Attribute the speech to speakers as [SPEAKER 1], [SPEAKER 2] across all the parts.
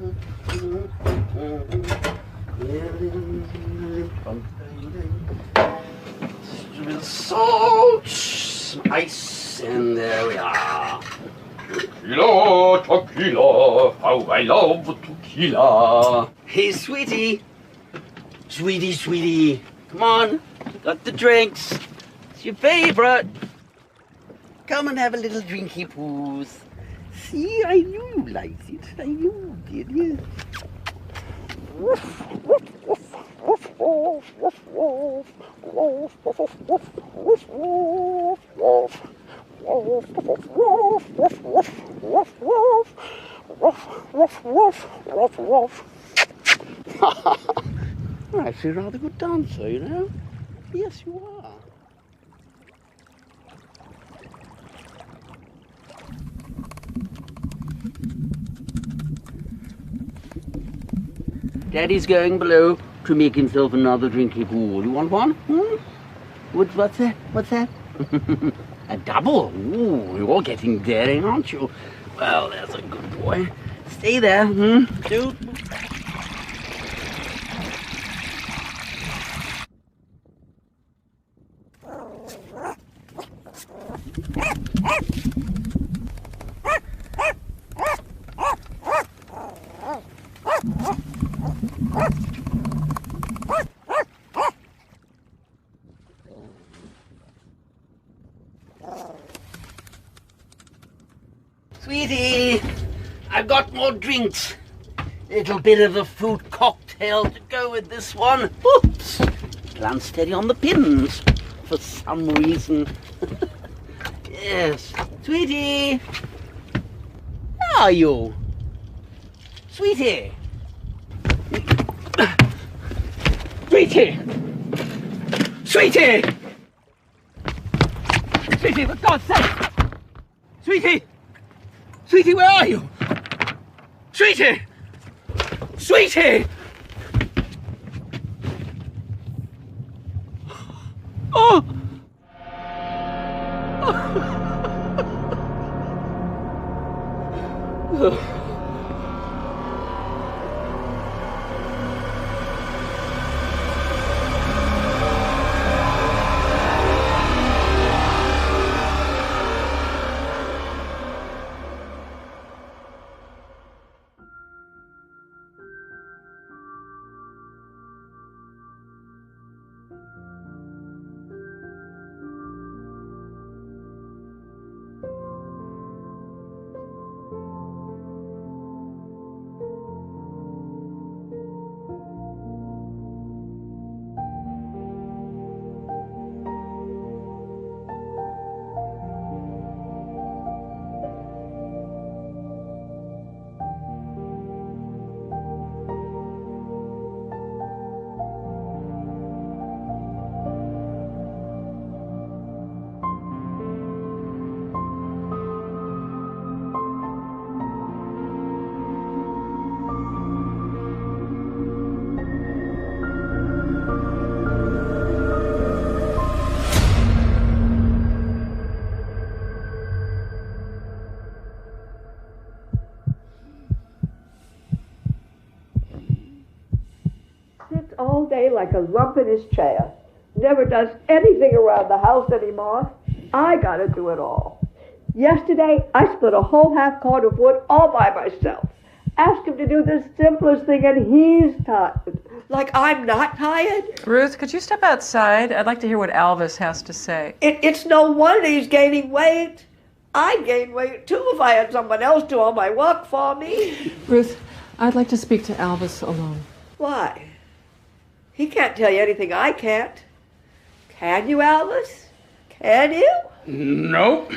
[SPEAKER 1] With salt, some ice, and there we are. Tequila, tequila, how I love tequila. Hey, sweetie. Sweetie, sweetie. Come on, got the drinks. It's your favorite. Come and have a little drinky poos. See, I knew you liked it. I knew you did, yes. You're actually a rather good dancer, you know? Yes, you are. Daddy's going below to make himself another drinky pool. You want one? What's that? What's that? A double? Ooh, you're getting daring, aren't you? Well, that's a good boy. Stay there, Dude. Sweetie, I've got more drinks. Little bit of a fruit cocktail to go with this one. Oops, unsteady on the pins for some reason. Yes, sweetie, where are you? Sweetie. Sweetie! Sweetie! Sweetie, for God's sake! Sweetie! Sweetie, where are you? Sweetie! Sweetie! Oh!
[SPEAKER 2] Sits all day like a lump in his chair. Never does anything around the house anymore. I gotta do it all. Yesterday, I split a whole half cord of wood all by myself. Asked him to do the simplest thing, and he's tired. Like I'm not tired.
[SPEAKER 3] Ruth, could you step outside? I'd like to hear what Alvis has to say.
[SPEAKER 2] It's no wonder he's gaining weight. I'd gain weight too if I had someone else do all my work for me.
[SPEAKER 3] Ruth, I'd like to speak to Alvis alone.
[SPEAKER 2] Why? He can't tell you anything I can't. Can you, Alvis? Can you?
[SPEAKER 1] Nope.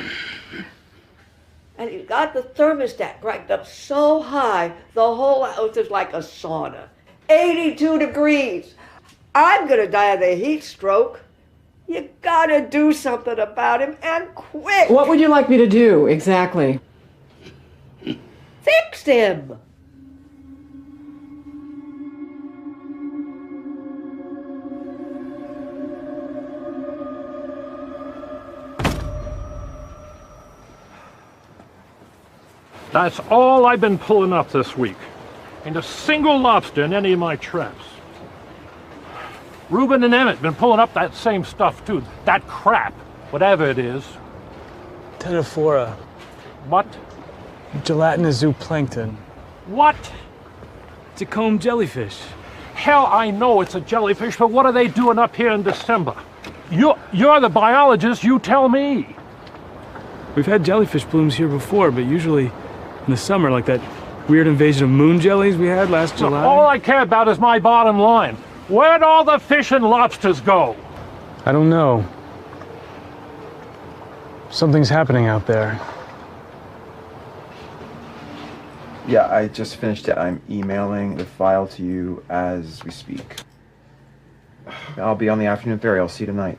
[SPEAKER 2] And he's got the thermostat cranked up so high, the whole house is like a sauna. 82 degrees. I'm gonna die of the heat stroke. You gotta do something about him, and quick.
[SPEAKER 3] What would you like me to do, exactly?
[SPEAKER 2] Fix him.
[SPEAKER 4] That's all I've been pulling up this week. Ain't a single lobster in any of my traps. Reuben and Emmett been pulling up that same stuff too. That crap, whatever it is.
[SPEAKER 5] Ctenophora.
[SPEAKER 4] What?
[SPEAKER 5] Gelatinous zooplankton.
[SPEAKER 4] What?
[SPEAKER 5] It's a comb jellyfish.
[SPEAKER 4] Hell, I know it's a jellyfish, but what are they doing up here in December? You're the biologist, you tell me.
[SPEAKER 5] We've had jellyfish blooms here before, but usually in the summer, like that weird invasion of moon jellies we had last July.
[SPEAKER 4] All I care about is my bottom line. Where'd all the fish and lobsters go?
[SPEAKER 5] I don't know. Something's happening out there.
[SPEAKER 6] Yeah, I just finished it. I'm emailing the file to you as we speak. I'll be on the afternoon ferry. I'll see you tonight.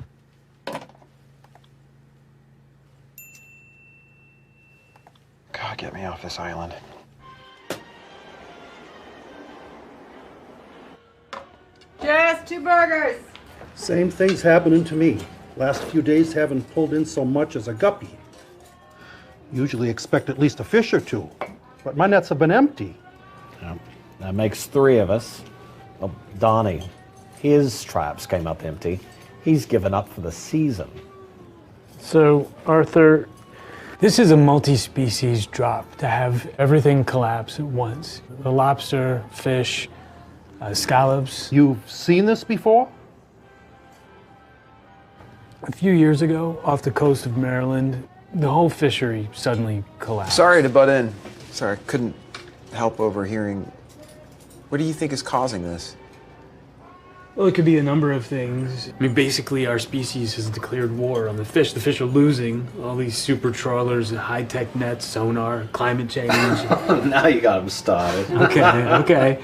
[SPEAKER 6] God, get me off this island.
[SPEAKER 3] Just 2 burgers.
[SPEAKER 7] Same thing's happening to me. Last few days haven't pulled in so much as a guppy. Usually expect at least a fish or two, but my nets have been empty.
[SPEAKER 8] That makes 3 of us. Well, Donnie, his traps came up empty. He's given up for the season.
[SPEAKER 5] So, Arthur, this is a multi-species drop to have everything collapse at once. The lobster, fish, scallops.
[SPEAKER 7] You've seen this before?
[SPEAKER 5] A few years ago, off the coast of Maryland, the whole fishery suddenly collapsed.
[SPEAKER 6] Sorry to butt in. Sorry, I couldn't help overhearing. What do you think is causing this?
[SPEAKER 5] Well, it could be a number of things. I mean, basically, our species has declared war on the fish. The fish are losing. All these super trawlers, high-tech nets, sonar, climate change.
[SPEAKER 8] Now you got him started.
[SPEAKER 5] Okay.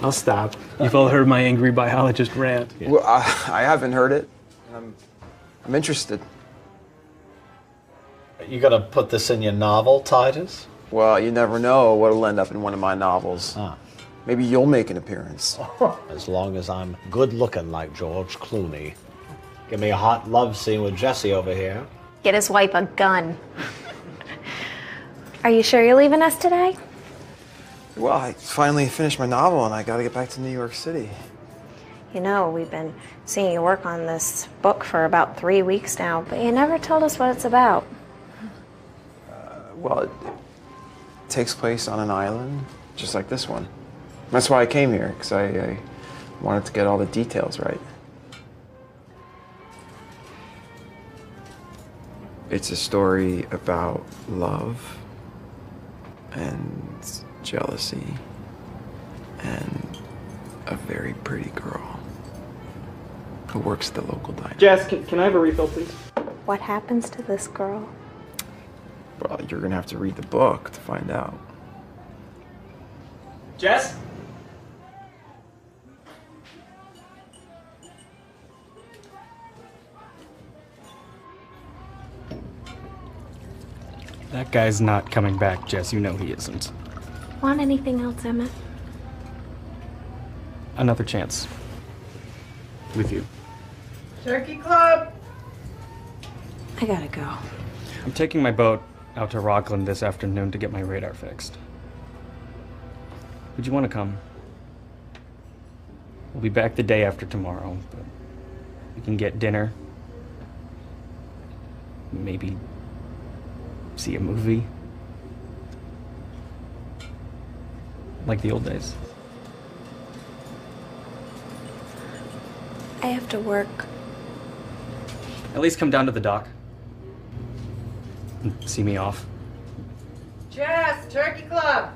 [SPEAKER 5] I'll stop. You've all heard my angry biologist rant.
[SPEAKER 6] Yeah. Well, I haven't heard it. I'm interested.
[SPEAKER 8] You gonna put this in your novel, Titus?
[SPEAKER 6] Well, you never know what'll end up in one of my novels.
[SPEAKER 8] Ah.
[SPEAKER 6] Maybe you'll make an appearance.
[SPEAKER 8] As long as I'm good looking like George Clooney. Give me a hot love scene with Jesse over here.
[SPEAKER 9] Get his wife a gun. Are you sure you're leaving us today?
[SPEAKER 6] Well, I finally finished my novel and I gotta get back to New York City.
[SPEAKER 9] You know, we've been seeing you work on this book for about 3 weeks now, but you never told us what it's about.
[SPEAKER 6] Well, it takes place on an island, just like this one. That's why I came here, because I wanted to get all the details right. It's a story about love and jealousy and a very pretty girl who works at the local diner.
[SPEAKER 10] Jess, can I have a refill, please?
[SPEAKER 9] What happens to this girl?
[SPEAKER 6] Well, you're gonna have to read the book to find out.
[SPEAKER 10] Jess?
[SPEAKER 5] That guy's not coming back, Jess. You know he isn't.
[SPEAKER 9] Want anything else, Emmett?
[SPEAKER 5] Another chance. With you.
[SPEAKER 3] Turkey Club.
[SPEAKER 9] I gotta go.
[SPEAKER 5] I'm taking my boat out to Rockland this afternoon to get my radar fixed. Would you want to come? We'll be back the day after tomorrow, but we can get dinner. Maybe see a movie. Like the old days.
[SPEAKER 9] I have to work.
[SPEAKER 5] At least come down to the dock. And see me off.
[SPEAKER 3] Jess, Turkey Club.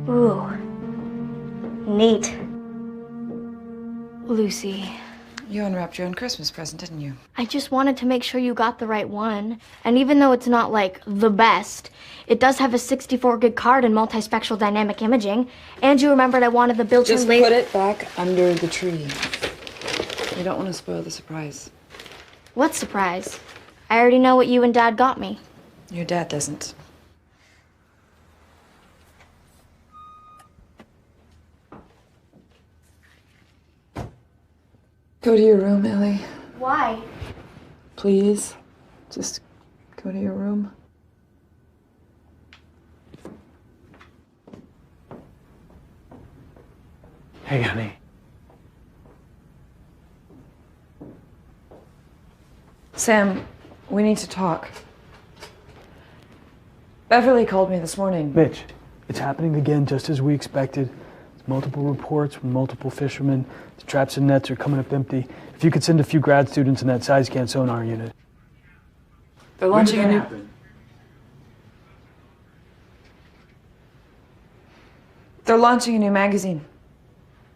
[SPEAKER 9] Ooh. Neat. Lucy.
[SPEAKER 11] You unwrapped your own Christmas present, didn't you?
[SPEAKER 12] I just wanted to make sure you got the right one. And even though it's not, like, the best, it does have a 64-gig card and multispectral dynamic imaging. And you remembered I wanted the built-in
[SPEAKER 11] Just put it back under the tree. You don't want to spoil the surprise.
[SPEAKER 12] What surprise? I already know what you and Dad got me.
[SPEAKER 11] Your dad doesn't. Go to your room, Ellie.
[SPEAKER 12] Why?
[SPEAKER 11] Please. Just go to your room.
[SPEAKER 5] Hey, honey.
[SPEAKER 11] Sam, we need to talk. Beverly called me this morning.
[SPEAKER 5] Mitch, it's happening again just as we expected. There's multiple reports from multiple fishermen. The traps and nets are coming up empty. If you could send a few grad students in that side scan sonar unit.
[SPEAKER 11] They're launching a new... They're launching a new magazine.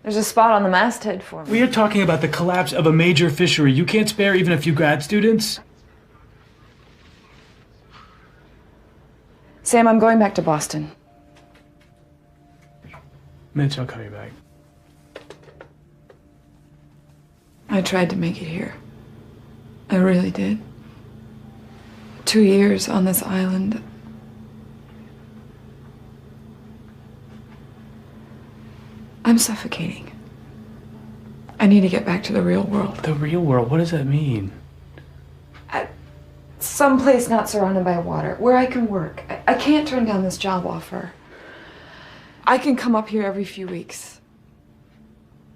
[SPEAKER 11] There's a spot on the masthead for me.
[SPEAKER 5] We are talking about the collapse of a major fishery. You can't spare even a few grad students?
[SPEAKER 11] Sam, I'm going back to Boston.
[SPEAKER 5] Mitch, I'll call you back.
[SPEAKER 11] I tried to make it here. I really did. 2 years on this island. I'm suffocating. I need to get back to the real world.
[SPEAKER 5] The real world? What does that mean?
[SPEAKER 11] Someplace not surrounded by water, where I can work. I can't turn down this job offer. I can come up here every few weeks.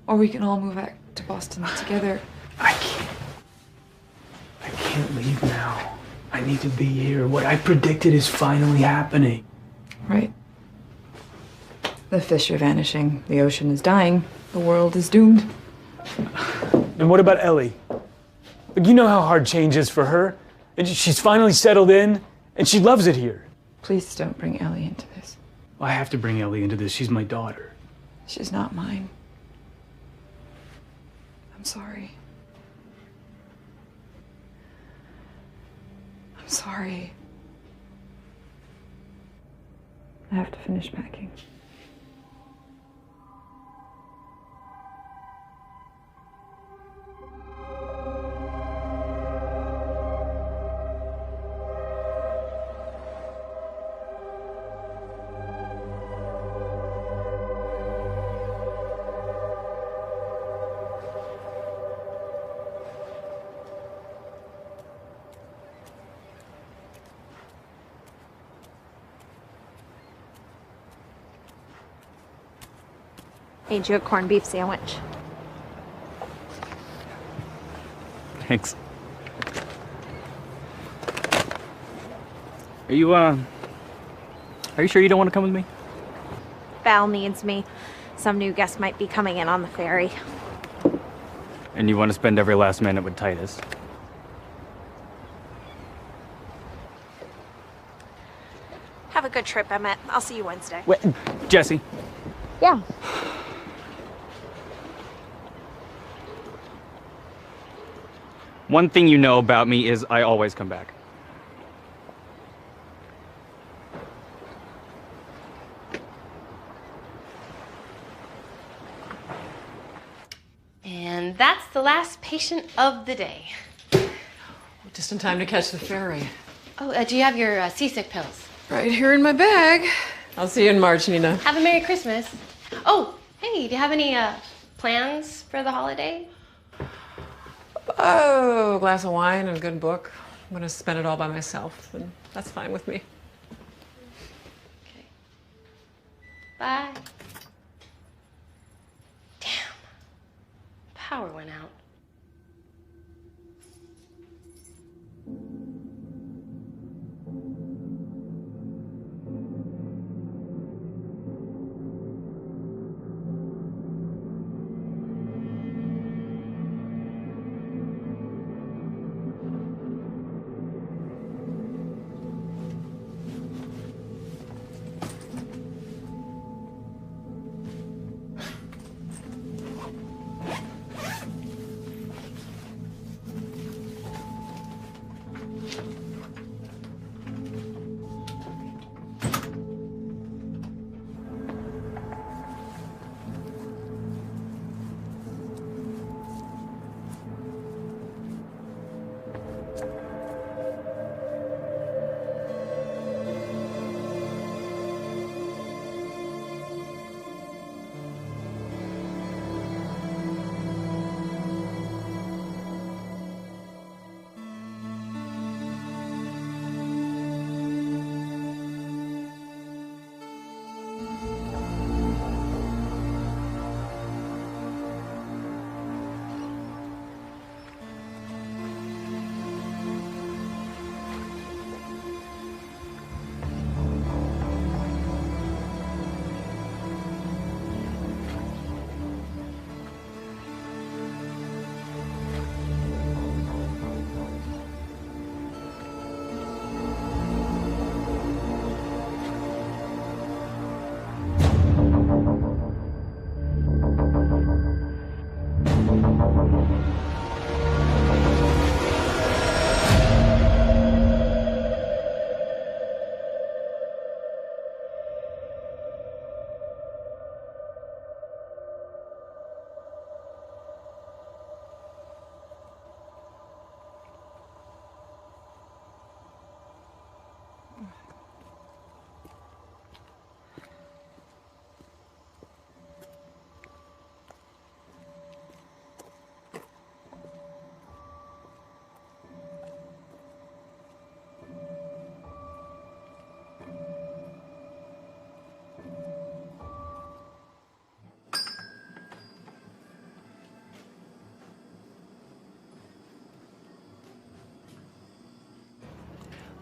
[SPEAKER 11] Or we can all move back to Boston together.
[SPEAKER 5] I can't leave now. I need to be here. What I predicted is finally happening.
[SPEAKER 11] Right. The fish are vanishing. The ocean is dying. The world is doomed.
[SPEAKER 5] And what about Ellie? Like, you know how hard change is for her. And she's finally settled in, and she loves it here.
[SPEAKER 11] Please don't bring Ellie into this.
[SPEAKER 5] I have to bring Ellie into this. She's my daughter.
[SPEAKER 11] She's not mine. I'm sorry. I'm sorry. I have to finish packing.
[SPEAKER 9] Made you a corned beef sandwich.
[SPEAKER 10] Thanks. Are you sure you don't want to come with me?
[SPEAKER 9] Val needs me. Some new guest might be coming in on the ferry.
[SPEAKER 10] And you want to spend every last minute with Titus?
[SPEAKER 9] Have a good trip, Emmett. I'll see you Wednesday.
[SPEAKER 10] Wait, Jesse.
[SPEAKER 9] Yeah.
[SPEAKER 10] One thing you know about me is I always come back.
[SPEAKER 13] And that's the last patient of the day.
[SPEAKER 3] Just in time to catch the ferry.
[SPEAKER 13] Oh, do you have your seasick pills?
[SPEAKER 3] Right here in my bag. I'll see you in March, Nina.
[SPEAKER 13] Have a Merry Christmas. Oh, hey, do you have any plans for the holiday?
[SPEAKER 3] Oh, a glass of wine and a good book. I'm gonna spend it all by myself, and that's fine with me.
[SPEAKER 13] Okay. Bye. Damn. Power went out.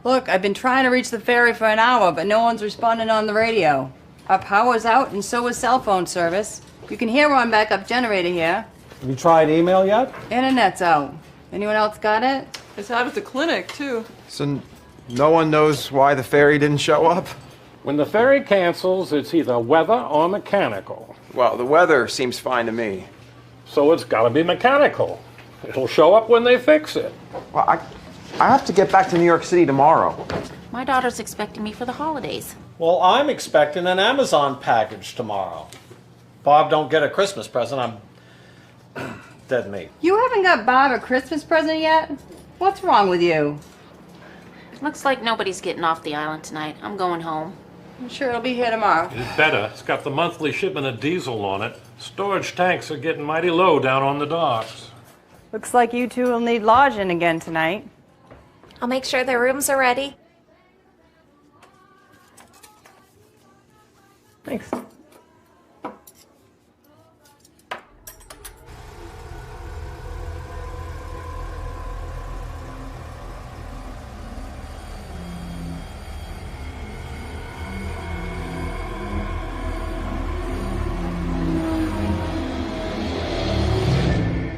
[SPEAKER 14] Look, I've been trying to reach the ferry for an hour, but no one's responding on the radio. Our power's out, and so is cell phone service. You can hear on backup generator here.
[SPEAKER 8] Have you tried email yet?
[SPEAKER 14] Internet's out. Anyone else got it?
[SPEAKER 3] It's out at the clinic, too.
[SPEAKER 6] So no one knows why the ferry didn't show up?
[SPEAKER 4] When the ferry cancels, it's either weather or mechanical.
[SPEAKER 6] Well, the weather seems fine to me.
[SPEAKER 4] So it's got to be mechanical. It'll show up when they fix it.
[SPEAKER 6] Well, I have to get back to New York City tomorrow.
[SPEAKER 15] My daughter's expecting me for the holidays.
[SPEAKER 8] Well, I'm expecting an Amazon package tomorrow. Bob don't get a Christmas present, I'm dead meat.
[SPEAKER 14] You haven't got Bob a Christmas present yet? What's wrong with you?
[SPEAKER 15] Looks like nobody's getting off the island tonight. I'm going home.
[SPEAKER 14] I'm sure it'll be here tomorrow.
[SPEAKER 4] It's better. It's got the monthly shipment of diesel on it. Storage tanks are getting mighty low down on the docks.
[SPEAKER 14] Looks like you two will need lodging again tonight.
[SPEAKER 9] I'll make sure their rooms are ready.
[SPEAKER 3] Thanks.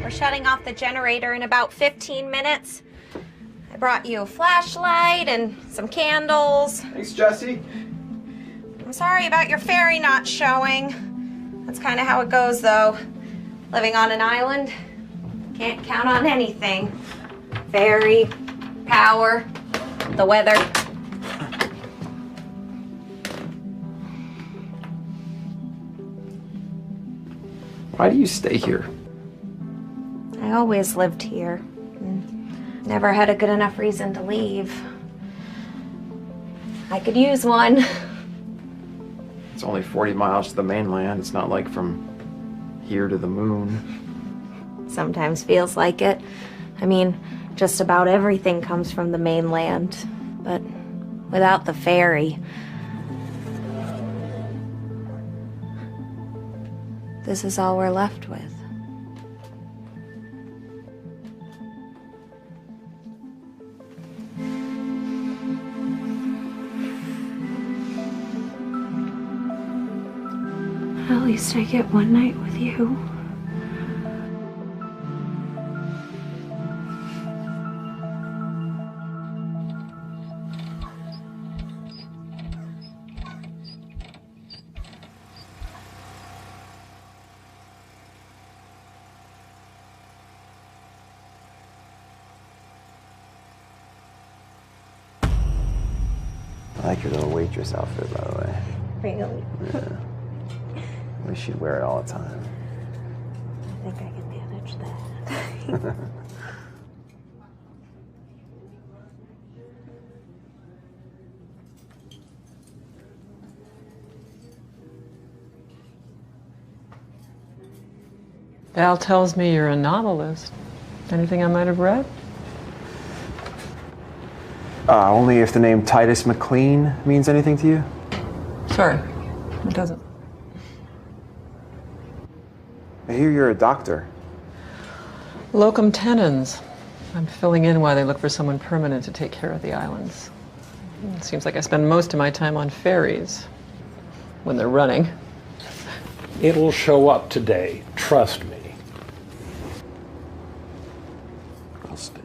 [SPEAKER 9] We're shutting off the generator in about 15 minutes. I brought you a flashlight and some candles.
[SPEAKER 6] Thanks, Jesse.
[SPEAKER 9] I'm sorry about your ferry not showing. That's kind of how it goes, though. Living on an island, can't count on anything. Ferry, power, the weather.
[SPEAKER 6] Why do you stay here?
[SPEAKER 9] I always lived here. Never had a good enough reason to leave. I could use one.
[SPEAKER 6] It's only 40 miles to the mainland. It's not like from here to the moon.
[SPEAKER 9] Sometimes feels like it. I mean, just about everything comes from the mainland. But without the ferry, this is all we're left with. At least I get one night with you.
[SPEAKER 6] I like your little waitress outfit, by the way.
[SPEAKER 9] Really?
[SPEAKER 6] Yeah. I wish you'd wear it all the time.
[SPEAKER 9] I think I can manage that.
[SPEAKER 3] Val tells me you're a novelist. Anything I might have read?
[SPEAKER 6] Only if the name Titus McLean means anything to you?
[SPEAKER 3] Sorry, it doesn't.
[SPEAKER 6] I hear you're a doctor.
[SPEAKER 3] Locum tenens. I'm filling in while they look for someone permanent to take care of the islands. It seems like I spend most of my time on ferries when they're running.
[SPEAKER 4] It'll show up today, trust me.
[SPEAKER 6] Trust him.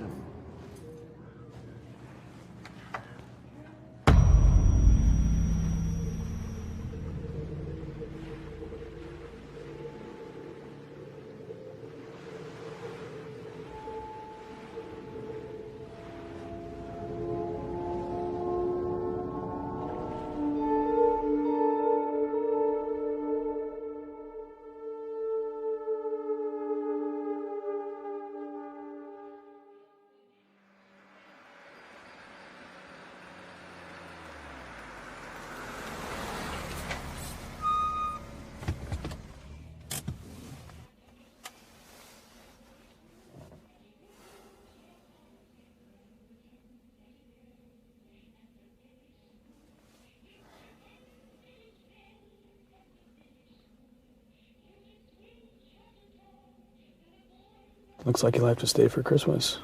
[SPEAKER 5] Looks like you'll have to stay for Christmas.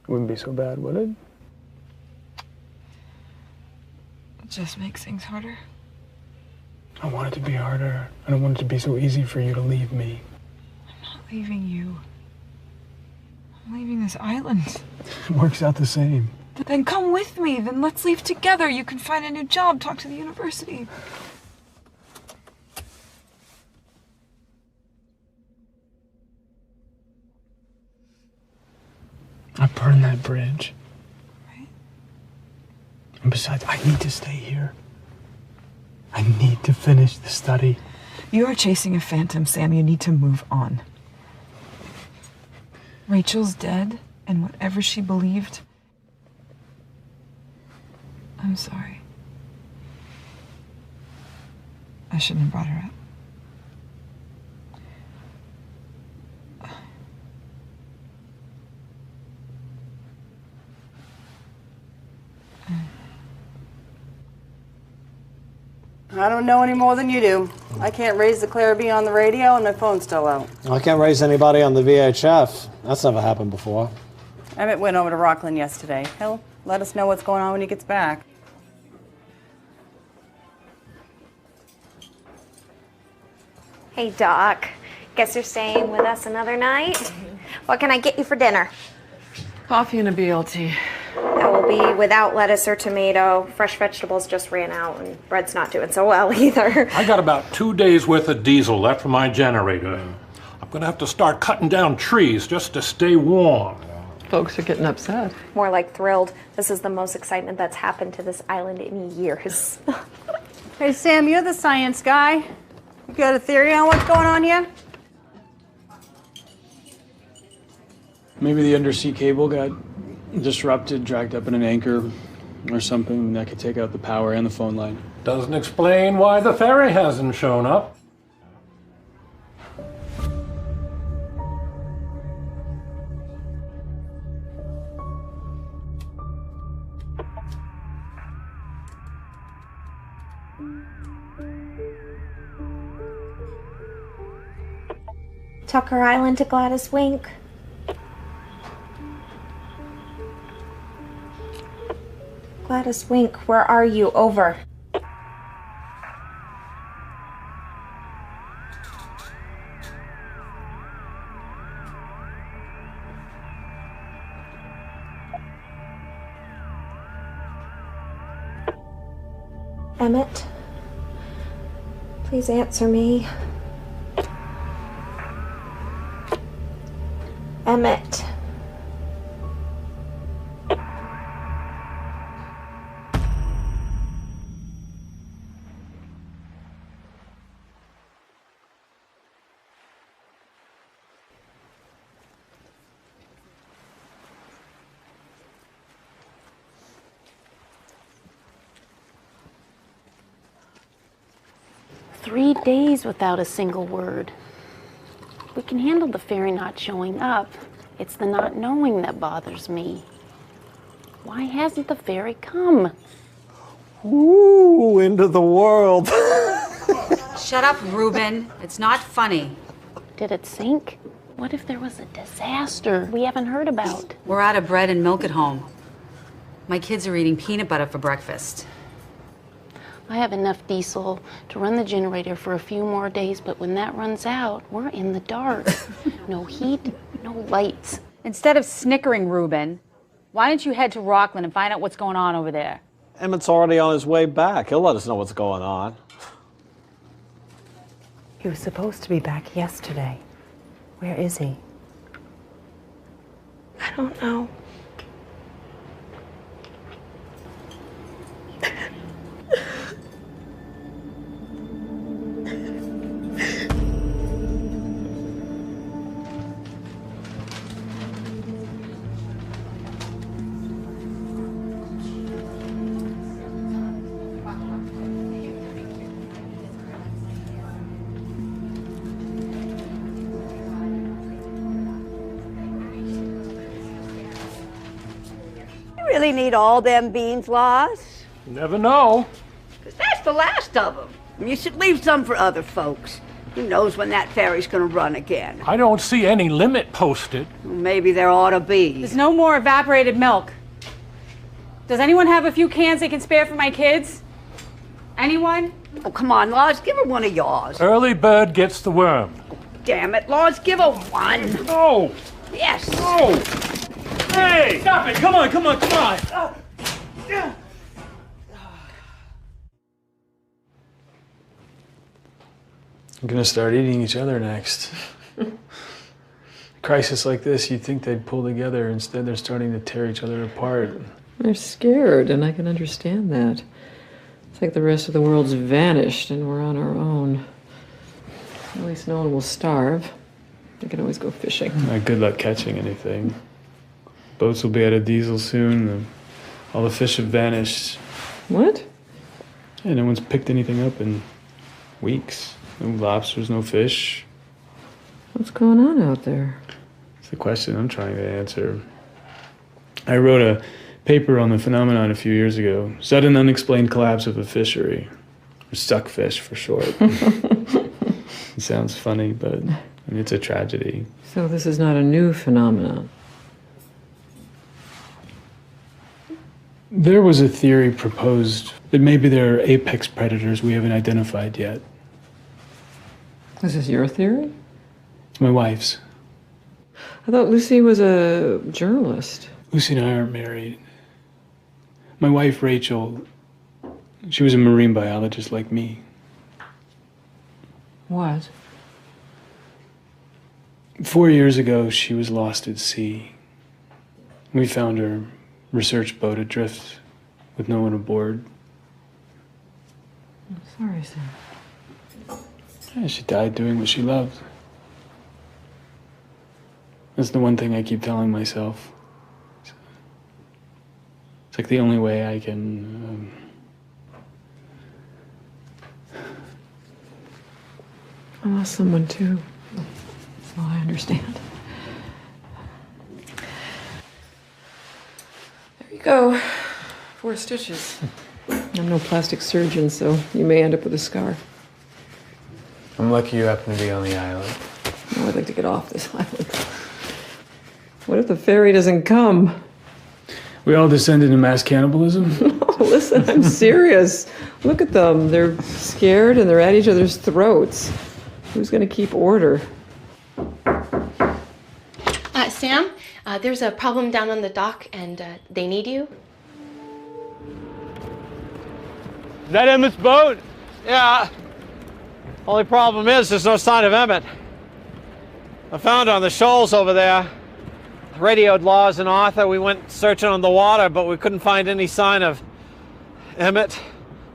[SPEAKER 5] Wouldn't be so bad, would it?
[SPEAKER 11] It just makes things harder.
[SPEAKER 5] I want it to be harder. I don't want it to be so easy for you to leave me.
[SPEAKER 11] I'm not leaving you. I'm leaving this island.
[SPEAKER 5] It works out the same.
[SPEAKER 11] Then come with me. Then let's leave together. You can find a new job, talk to the university.
[SPEAKER 5] I burned that bridge. Right. And besides, I need to stay here. I need to finish the study.
[SPEAKER 11] You are chasing a phantom, Sam. You need to move on. Rachel's dead, and whatever she believed, I'm sorry. I shouldn't have brought her up.
[SPEAKER 14] I don't know any more than you do. I can't raise the Claribean on the radio and my phone's still out.
[SPEAKER 8] I can't raise anybody on the VHF. That's never happened before.
[SPEAKER 14] Emmett went over to Rockland yesterday. He'll let us know what's going on when he gets back.
[SPEAKER 9] Hey, Doc. Guess you're staying with us another night? What can I get you for dinner?
[SPEAKER 3] Coffee and a BLT.
[SPEAKER 9] That will be without lettuce or tomato. Fresh vegetables just ran out, and bread's not doing so well either.
[SPEAKER 4] I got about 2 days worth of diesel left for my generator. I'm gonna have to start cutting down trees just to stay warm.
[SPEAKER 3] Folks are getting upset.
[SPEAKER 9] More like thrilled. This is the most excitement that's happened to this island in years.
[SPEAKER 14] Hey, Sam, you're the science guy. You got a theory on what's going on here?
[SPEAKER 5] Maybe the undersea cable got disrupted, dragged up in an anchor or something that could take out the power and the phone line.
[SPEAKER 4] Doesn't explain why the ferry hasn't shown up.
[SPEAKER 9] Tucker Island to Gladys Wink. Gladys Wink, where are you? Over. Emmett, please answer me. Emmett.
[SPEAKER 15] "3 days without a single word. We can handle the ferry not showing up. It's the not knowing that bothers me. Why hasn't the ferry come?"
[SPEAKER 8] Ooh, into the world.
[SPEAKER 14] Shut up, Reuben. It's not funny.
[SPEAKER 15] Did it sink? What if there was a disaster we haven't heard about?
[SPEAKER 14] We're out of bread and milk at home. My kids are eating peanut butter for breakfast.
[SPEAKER 15] I have enough diesel to run the generator for a few more days, but when that runs out, we're in the dark. No heat, no lights.
[SPEAKER 14] Instead of snickering, Reuben, why don't you head to Rockland and find out what's going on over there?
[SPEAKER 8] Emmett's already on his way back. He'll let us know what's going on.
[SPEAKER 14] He was supposed to be back yesterday. Where is he?
[SPEAKER 9] I don't know.
[SPEAKER 2] Really need all them beans, Loss?
[SPEAKER 4] Never know.
[SPEAKER 2] 'Cause that's the last of them. You should leave some for other folks. Who knows when that ferry's gonna run again?
[SPEAKER 4] I don't see any limit posted.
[SPEAKER 2] Maybe there ought to be.
[SPEAKER 14] There's no more evaporated milk. Does anyone have a few cans they can spare for my kids? Anyone?
[SPEAKER 2] Oh, come on, Lars, give her one of yours.
[SPEAKER 4] Early bird gets the worm.
[SPEAKER 2] Damn it, Lars, give her one.
[SPEAKER 4] No!
[SPEAKER 2] Yes.
[SPEAKER 4] No! Hey!
[SPEAKER 16] Stop it! Come on, come on, come on!
[SPEAKER 5] We're gonna start eating each other next. A crisis like this, you'd think they'd pull together. Instead, they're starting to tear each other apart.
[SPEAKER 3] They're scared, and I can understand that. It's like the rest of the world's vanished, and we're on our own. At least no one will starve. They can always go fishing.
[SPEAKER 5] Good luck catching anything. Boats will be out of diesel soon. All the fish have vanished.
[SPEAKER 3] What?
[SPEAKER 5] Yeah, no one's picked anything up in weeks. No lobsters, no fish.
[SPEAKER 3] What's going on out there?
[SPEAKER 5] It's the question I'm trying to answer. I wrote a paper on the phenomenon a few years ago. Sudden unexplained collapse of a fishery. Or suckfish for short. It sounds funny, but it's a tragedy.
[SPEAKER 3] So this is not a new phenomenon.
[SPEAKER 5] There was a theory proposed that maybe there are apex predators we haven't identified yet.
[SPEAKER 3] Is this your theory?
[SPEAKER 5] It's my wife's.
[SPEAKER 3] I thought Lucy was a journalist.
[SPEAKER 5] Lucy and I aren't married. My wife, Rachel, she was a marine biologist like me.
[SPEAKER 3] What?
[SPEAKER 5] 4 years ago, she was lost at sea. We found her research boat adrift with no one aboard.
[SPEAKER 3] I'm sorry, Sam.
[SPEAKER 5] Yeah, she died doing what she loved. That's the one thing I keep telling myself. It's like the only way I can...
[SPEAKER 3] I lost someone too. Well, I understand. There you go. 4 stitches. I'm no plastic surgeon, so you may end up with a scar.
[SPEAKER 5] I'm lucky you happen to be on the island.
[SPEAKER 3] Oh, I'd like to get off this island. What if the ferry doesn't come?
[SPEAKER 5] We all descended into mass cannibalism?
[SPEAKER 3] No, listen, I'm serious. Look at them. They're scared and they're at each other's throats. Who's going to keep order?
[SPEAKER 13] Sam, there's a problem down on the dock and they need you.
[SPEAKER 8] Is that Emmett's boat? Yeah. Only problem is there's no sign of Emmett. I found her on the shoals over there. Radioed Laws and Arthur. We went searching on the water, but we couldn't find any sign of Emmett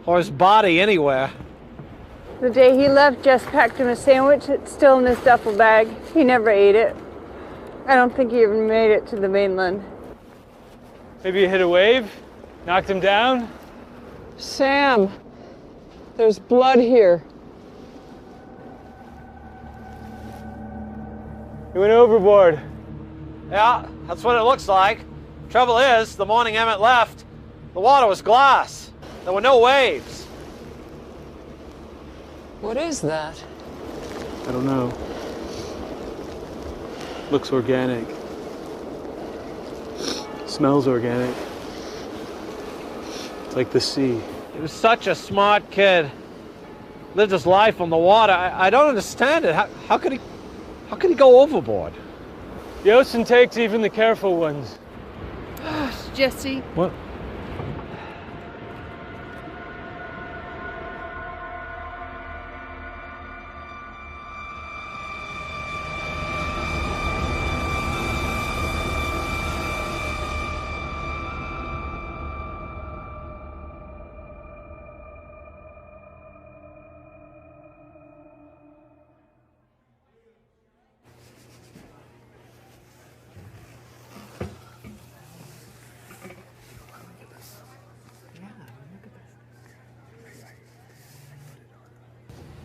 [SPEAKER 8] or his body anywhere.
[SPEAKER 17] The day he left, Jess packed him a sandwich. It's still in his duffel bag. He never ate it. I don't think he even made it to the mainland.
[SPEAKER 16] Maybe you hit a wave, knocked him down?
[SPEAKER 3] Sam, there's blood here.
[SPEAKER 16] He went overboard.
[SPEAKER 8] Yeah, that's what it looks like. Trouble is, the morning Emmett left, the water was glass. There were no waves.
[SPEAKER 3] What is that?
[SPEAKER 5] I don't know. Looks organic. Smells organic. It's like the sea.
[SPEAKER 8] He was such a smart kid. Lived his life on the water. I don't understand it. How could he go overboard?
[SPEAKER 16] The ocean takes even the careful ones.
[SPEAKER 17] Gosh, Jesse.
[SPEAKER 5] What?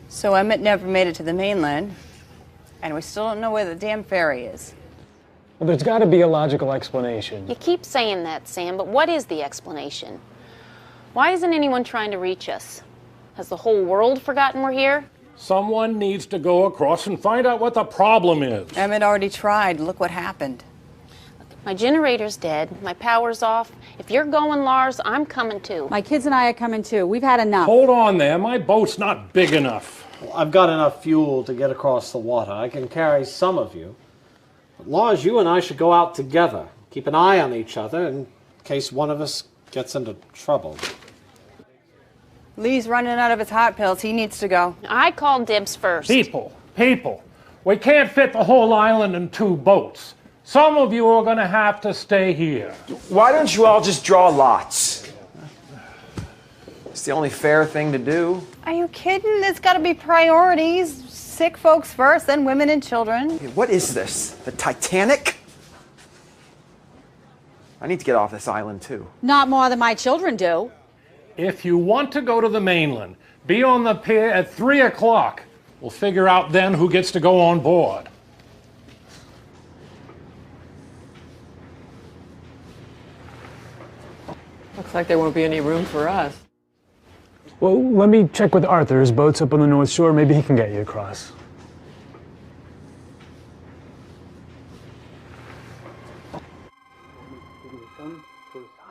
[SPEAKER 14] So Emmett never made it to the mainland, and we still don't know where the damn ferry is.
[SPEAKER 5] Well, there's got to be a logical explanation.
[SPEAKER 15] You keep saying that, Sam, but what is the explanation? Why isn't anyone trying to reach us? Has the whole world forgotten we're here?
[SPEAKER 4] Someone needs to go across and find out what the problem is.
[SPEAKER 14] Emmett already tried. Look what happened.
[SPEAKER 15] My generator's dead. My power's off. If you're going, Lars, I'm coming too.
[SPEAKER 18] My kids and I are coming too. We've had enough.
[SPEAKER 4] Hold on there. My boat's not big enough.
[SPEAKER 8] Well, I've got enough fuel to get across the water. I can carry some of you. But Lars, you and I should go out together. Keep an eye on each other in case one of us gets into trouble.
[SPEAKER 14] Lee's running out of his heart pills. He needs to go.
[SPEAKER 15] I called dibs first.
[SPEAKER 4] People. We can't fit the whole island in 2 boats. Some of you are going to have to stay here.
[SPEAKER 6] Why don't you all just draw lots? It's the only fair thing to do.
[SPEAKER 14] Are you kidding? There's got to be priorities. Sick folks first, then women and children.
[SPEAKER 6] What is this? The Titanic? I need to get off this island too.
[SPEAKER 18] Not more than my children do.
[SPEAKER 4] If you want to go to the mainland, be on the pier at 3 o'clock. We'll figure out then who gets to go on board.
[SPEAKER 3] Looks like there won't be any room for us.
[SPEAKER 5] Well, let me check with Arthur. His boat's up on the North Shore. Maybe he can get you across.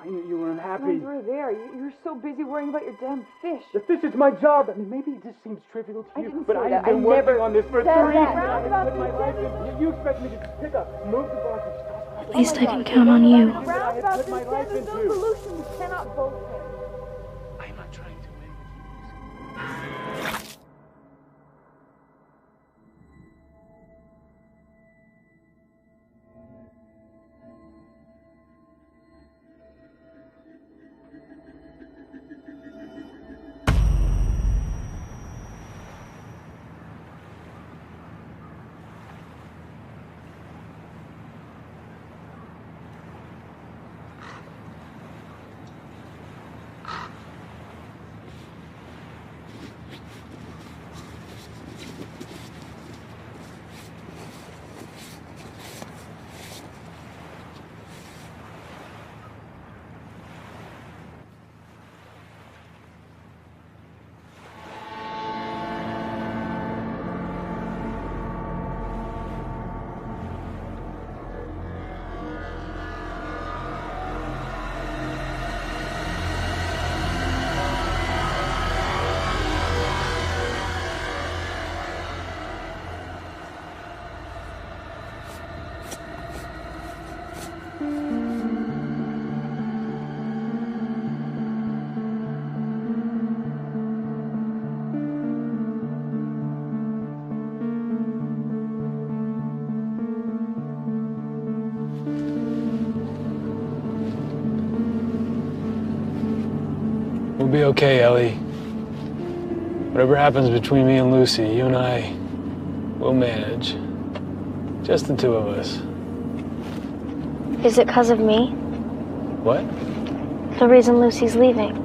[SPEAKER 2] You were unhappy. Through there. You're so busy worrying about your damn fish.
[SPEAKER 5] The fish is my job. I mean, maybe it just seems trivial to you, but
[SPEAKER 2] say
[SPEAKER 5] I've
[SPEAKER 2] that.
[SPEAKER 5] been
[SPEAKER 2] I
[SPEAKER 5] working
[SPEAKER 2] never
[SPEAKER 5] on this for 3
[SPEAKER 2] said
[SPEAKER 5] years.
[SPEAKER 2] that.
[SPEAKER 5] I put my life into. You expect me to pick up, move the barge, and stop?
[SPEAKER 12] At least I can count on you.
[SPEAKER 2] Roundabout this dead, there's no solution. We cannot both win.
[SPEAKER 5] I'm not trying to win. We'll be okay, Ellie. Whatever happens between me and Lucy, you and I will manage. Just the 2 of us.
[SPEAKER 12] Is it because of me?
[SPEAKER 5] What?
[SPEAKER 12] The reason Lucy's leaving?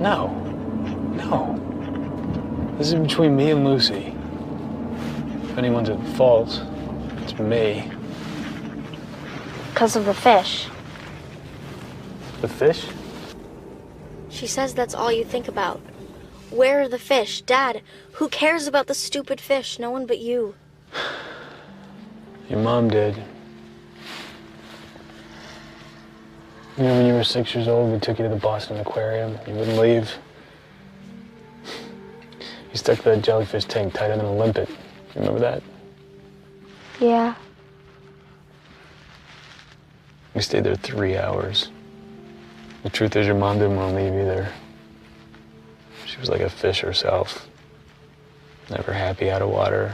[SPEAKER 5] No. No. This is between me and Lucy. If anyone's at fault, it's me.
[SPEAKER 12] Because of the fish.
[SPEAKER 5] The fish?
[SPEAKER 12] She says that's all you think about. Where are the fish? Dad, who cares about the stupid fish? No one but you.
[SPEAKER 5] Your mom did. You know, when you were 6 years old, we took you to the Boston Aquarium. You wouldn't leave. You stuck that jellyfish tank tighter than a limpet. You remember that?
[SPEAKER 12] Yeah.
[SPEAKER 5] We stayed there 3 hours. The truth is, your mom didn't want to leave either. She was like a fish herself. Never happy out of water.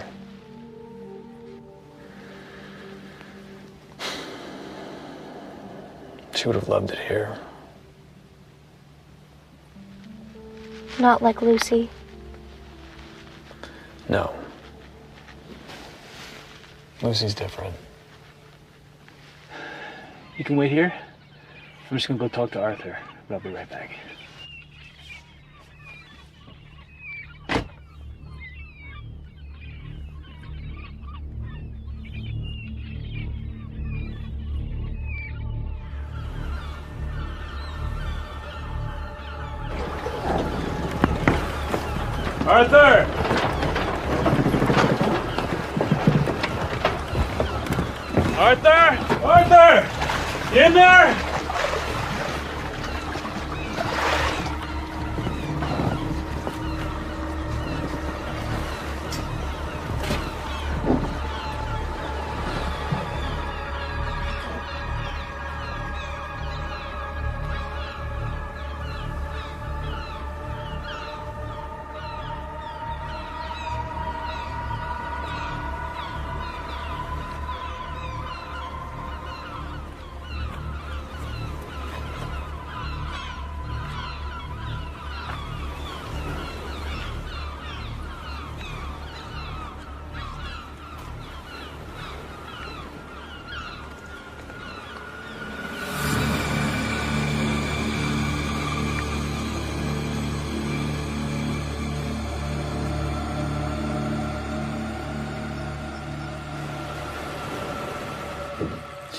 [SPEAKER 5] She would have loved it here.
[SPEAKER 12] Not like Lucy.
[SPEAKER 5] No. Lucy's different.
[SPEAKER 16] You can wait here. I'm just gonna go talk to Arthur, but I'll be right back.
[SPEAKER 4] Arthur! Arthur! Arthur! You in there?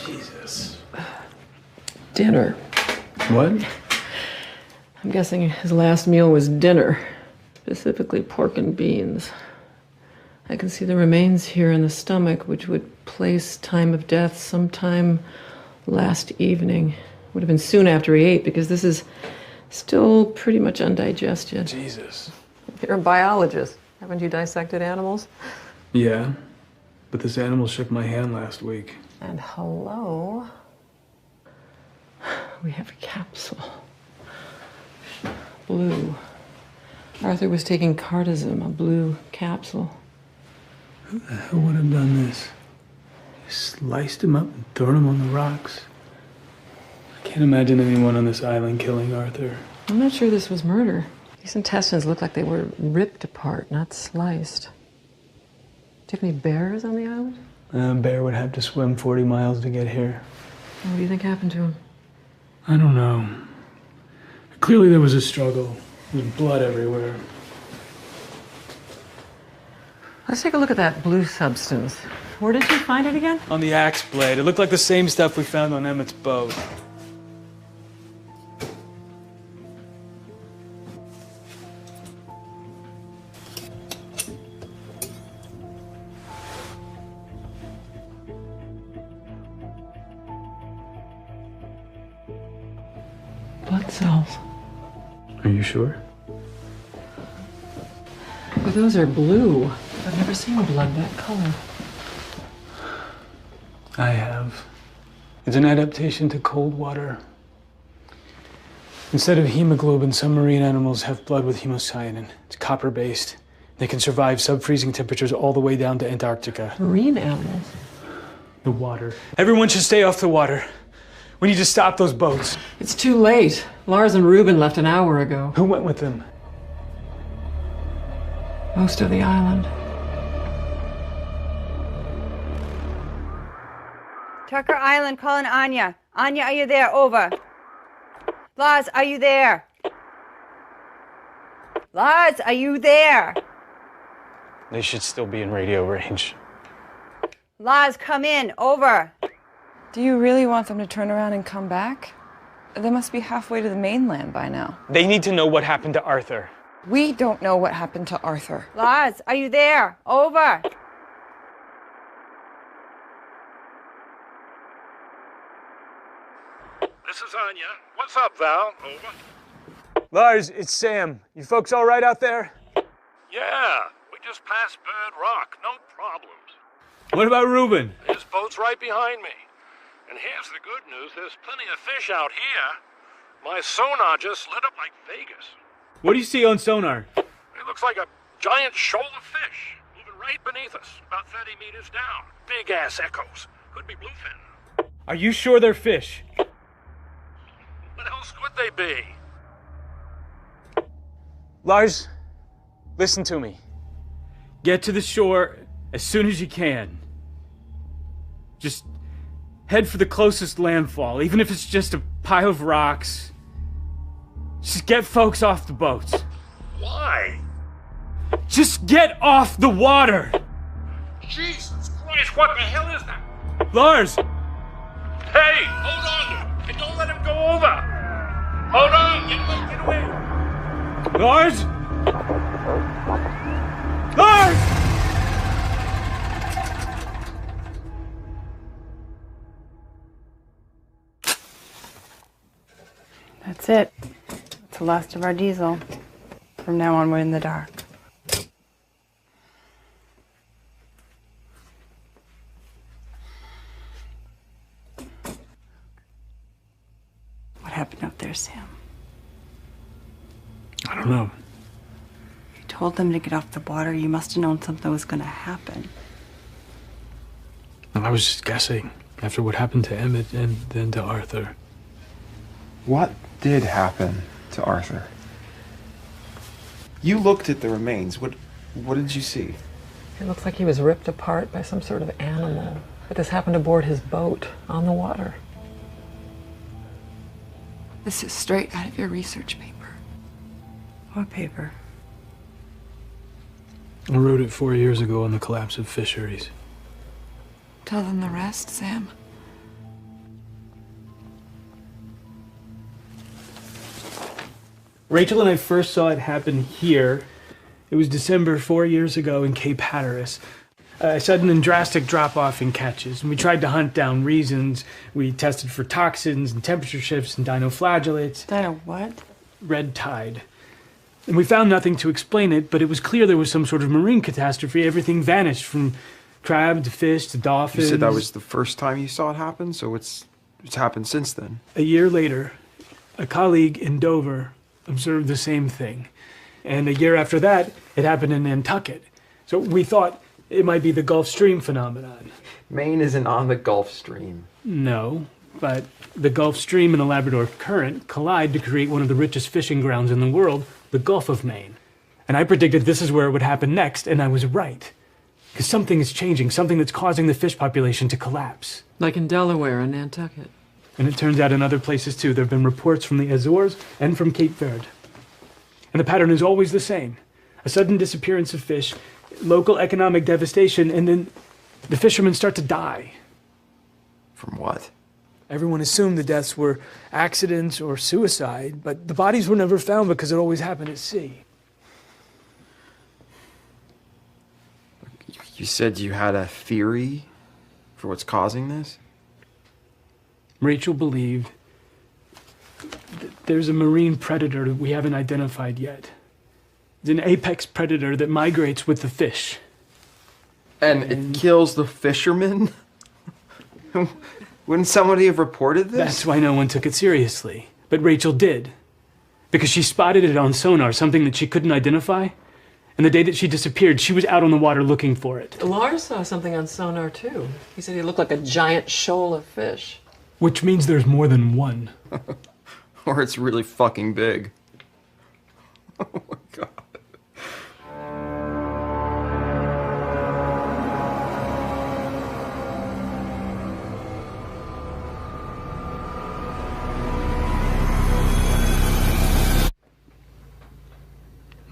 [SPEAKER 5] Jesus.
[SPEAKER 3] Dinner.
[SPEAKER 5] What?
[SPEAKER 3] I'm guessing his last meal was dinner, specifically pork and beans. I can see the remains here in the stomach, which would place time of death sometime last evening. Would have been soon after he ate, because this is still pretty much undigested.
[SPEAKER 5] Jesus.
[SPEAKER 3] You're a biologist. Haven't you dissected animals?
[SPEAKER 5] Yeah, but this animal shook my hand last week.
[SPEAKER 3] And hello, we have a capsule. Blue. Arthur was taking cardizem, a blue capsule.
[SPEAKER 5] Who the hell would have done this? Sliced him up and thrown him on the rocks. I can't imagine anyone on this island killing Arthur.
[SPEAKER 3] I'm not sure this was murder. These intestines look like they were ripped apart, not sliced. Do you have any bears on the island?
[SPEAKER 5] A bear would have to swim 40 miles to get here.
[SPEAKER 3] What do you think happened to him?
[SPEAKER 5] I don't know. Clearly there was a struggle. There was blood everywhere.
[SPEAKER 3] Let's take a look at that blue substance. Where did you find it again?
[SPEAKER 5] On the axe blade. It looked like the same stuff we found on Emmett's boat.
[SPEAKER 3] Blood cells.
[SPEAKER 5] Are you sure?
[SPEAKER 3] But those are blue. I've never seen blood that color.
[SPEAKER 5] I have. It's an adaptation to cold water. Instead of hemoglobin, some marine animals have blood with hemocyanin. It's copper-based. They can survive sub-freezing temperatures all the way down to Antarctica.
[SPEAKER 3] Marine animals?
[SPEAKER 5] The water. Everyone should stay off the water. We need to stop those boats.
[SPEAKER 3] It's too late. Lars and Ruben left an hour ago.
[SPEAKER 5] Who went with them?
[SPEAKER 3] Most of the island.
[SPEAKER 14] Tucker Island, calling Anya. Anya, are you there? Over. Lars, are you there? Lars, are you there?
[SPEAKER 5] They should still be in radio range.
[SPEAKER 14] Lars, come in. Over.
[SPEAKER 11] Do you really want them to turn around and come back? They must be halfway to the mainland by now.
[SPEAKER 5] They need to know what happened to Arthur.
[SPEAKER 11] We don't know what happened to Arthur.
[SPEAKER 14] Lars, are you there? Over.
[SPEAKER 4] This is Anya. What's up, Val? Over.
[SPEAKER 5] Lars, it's Sam. You folks all right out there?
[SPEAKER 4] Yeah, we just passed Bird Rock. No problems.
[SPEAKER 5] What about Ruben?
[SPEAKER 4] His boat's right behind me. And here's the good news. There's plenty of fish out here. My sonar just lit up like Vegas.
[SPEAKER 5] What do you see on sonar?
[SPEAKER 4] It looks like a giant shoal of fish moving right beneath us, about 30 meters down. Big-ass echoes. Could be bluefin.
[SPEAKER 5] Are you sure they're fish?
[SPEAKER 4] What else could they be?
[SPEAKER 5] Lars, listen to me. Get to the shore as soon as you can. Just head for the closest landfall, even if it's just a pile of rocks. Just get folks off the boats.
[SPEAKER 4] Why?
[SPEAKER 5] Just get off the water!
[SPEAKER 4] Jesus Christ, what the hell is that?
[SPEAKER 5] Lars!
[SPEAKER 4] Hey, hold on! And don't let him go over! Hold on! Get away!
[SPEAKER 5] Lars! Lars!
[SPEAKER 14] That's it. That's the last of our diesel. From now on, we're in the dark. What happened out there, Sam?
[SPEAKER 5] I don't know.
[SPEAKER 14] You told them to get off the water. You must have known something was going to happen.
[SPEAKER 5] I was just guessing after what happened to Emmett and then to Arthur.
[SPEAKER 6] What did happen to Arthur? You looked at the remains. What did you see?
[SPEAKER 3] It looks like he was ripped apart by some sort of animal. But this happened aboard his boat on the water.
[SPEAKER 11] This is straight out of your research paper.
[SPEAKER 14] What paper?
[SPEAKER 5] I wrote it 4 years ago on the collapse of fisheries.
[SPEAKER 11] Tell them the rest, Sam.
[SPEAKER 5] Rachel and I first saw it happen here. It was December 4 years ago in Cape Hatteras. A sudden and drastic drop-off in catches. And we tried to hunt down reasons. We tested for toxins and temperature shifts and dinoflagellates.
[SPEAKER 14] Dino what?
[SPEAKER 5] Red tide. And we found nothing to explain it, but it was clear there was some sort of marine catastrophe. Everything vanished from crab to fish to dolphins.
[SPEAKER 6] You said that was the first time you saw it happen, so it's happened since then.
[SPEAKER 5] A year later, a colleague in Dover observed the same thing. And a year after that, it happened in Nantucket. So we thought it might be the Gulf Stream phenomenon.
[SPEAKER 6] Maine isn't on the Gulf Stream.
[SPEAKER 5] No, but the Gulf Stream and the Labrador Current collide to create one of the richest fishing grounds in the world, the Gulf of Maine. And I predicted this is where it would happen next, and I was right. Because something is changing, something that's causing the fish population to collapse.
[SPEAKER 3] Like in Delaware and Nantucket.
[SPEAKER 5] And it turns out in other places too. There have been reports from the Azores and from Cape Verde. And the pattern is always the same. A sudden disappearance of fish, local economic devastation, and then the fishermen start to die.
[SPEAKER 6] From what?
[SPEAKER 5] Everyone assumed the deaths were accidents or suicide, but the bodies were never found because it always happened at sea.
[SPEAKER 6] You said you had a theory for what's causing this?
[SPEAKER 5] Rachel believed that there's a marine predator that we haven't identified yet. It's an apex predator that migrates with the fish.
[SPEAKER 6] And it kills the fishermen? Wouldn't somebody have reported this?
[SPEAKER 5] That's why no one took it seriously. But Rachel did. Because she spotted it on sonar, something that she couldn't identify. And the day that she disappeared, she was out on the water looking for it.
[SPEAKER 3] Lars saw something on sonar too. He said he looked like a giant shoal of fish.
[SPEAKER 5] Which means there's more than one.
[SPEAKER 6] Or it's really fucking big. Oh my god.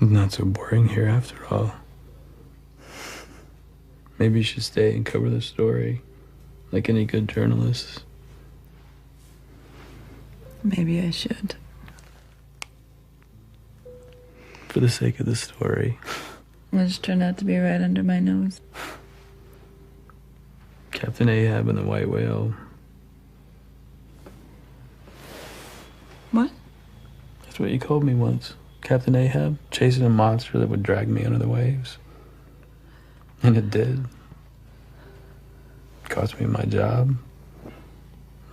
[SPEAKER 5] It's not so boring here after all. Maybe you should stay and cover the story, like any good journalist.
[SPEAKER 11] Maybe I should.
[SPEAKER 5] For the sake of the story.
[SPEAKER 11] It just turned out to be right under my nose.
[SPEAKER 5] Captain Ahab and the White Whale.
[SPEAKER 11] What?
[SPEAKER 5] That's what you called me once. Captain Ahab, chasing a monster that would drag me under the waves. And it did. Cost me my job.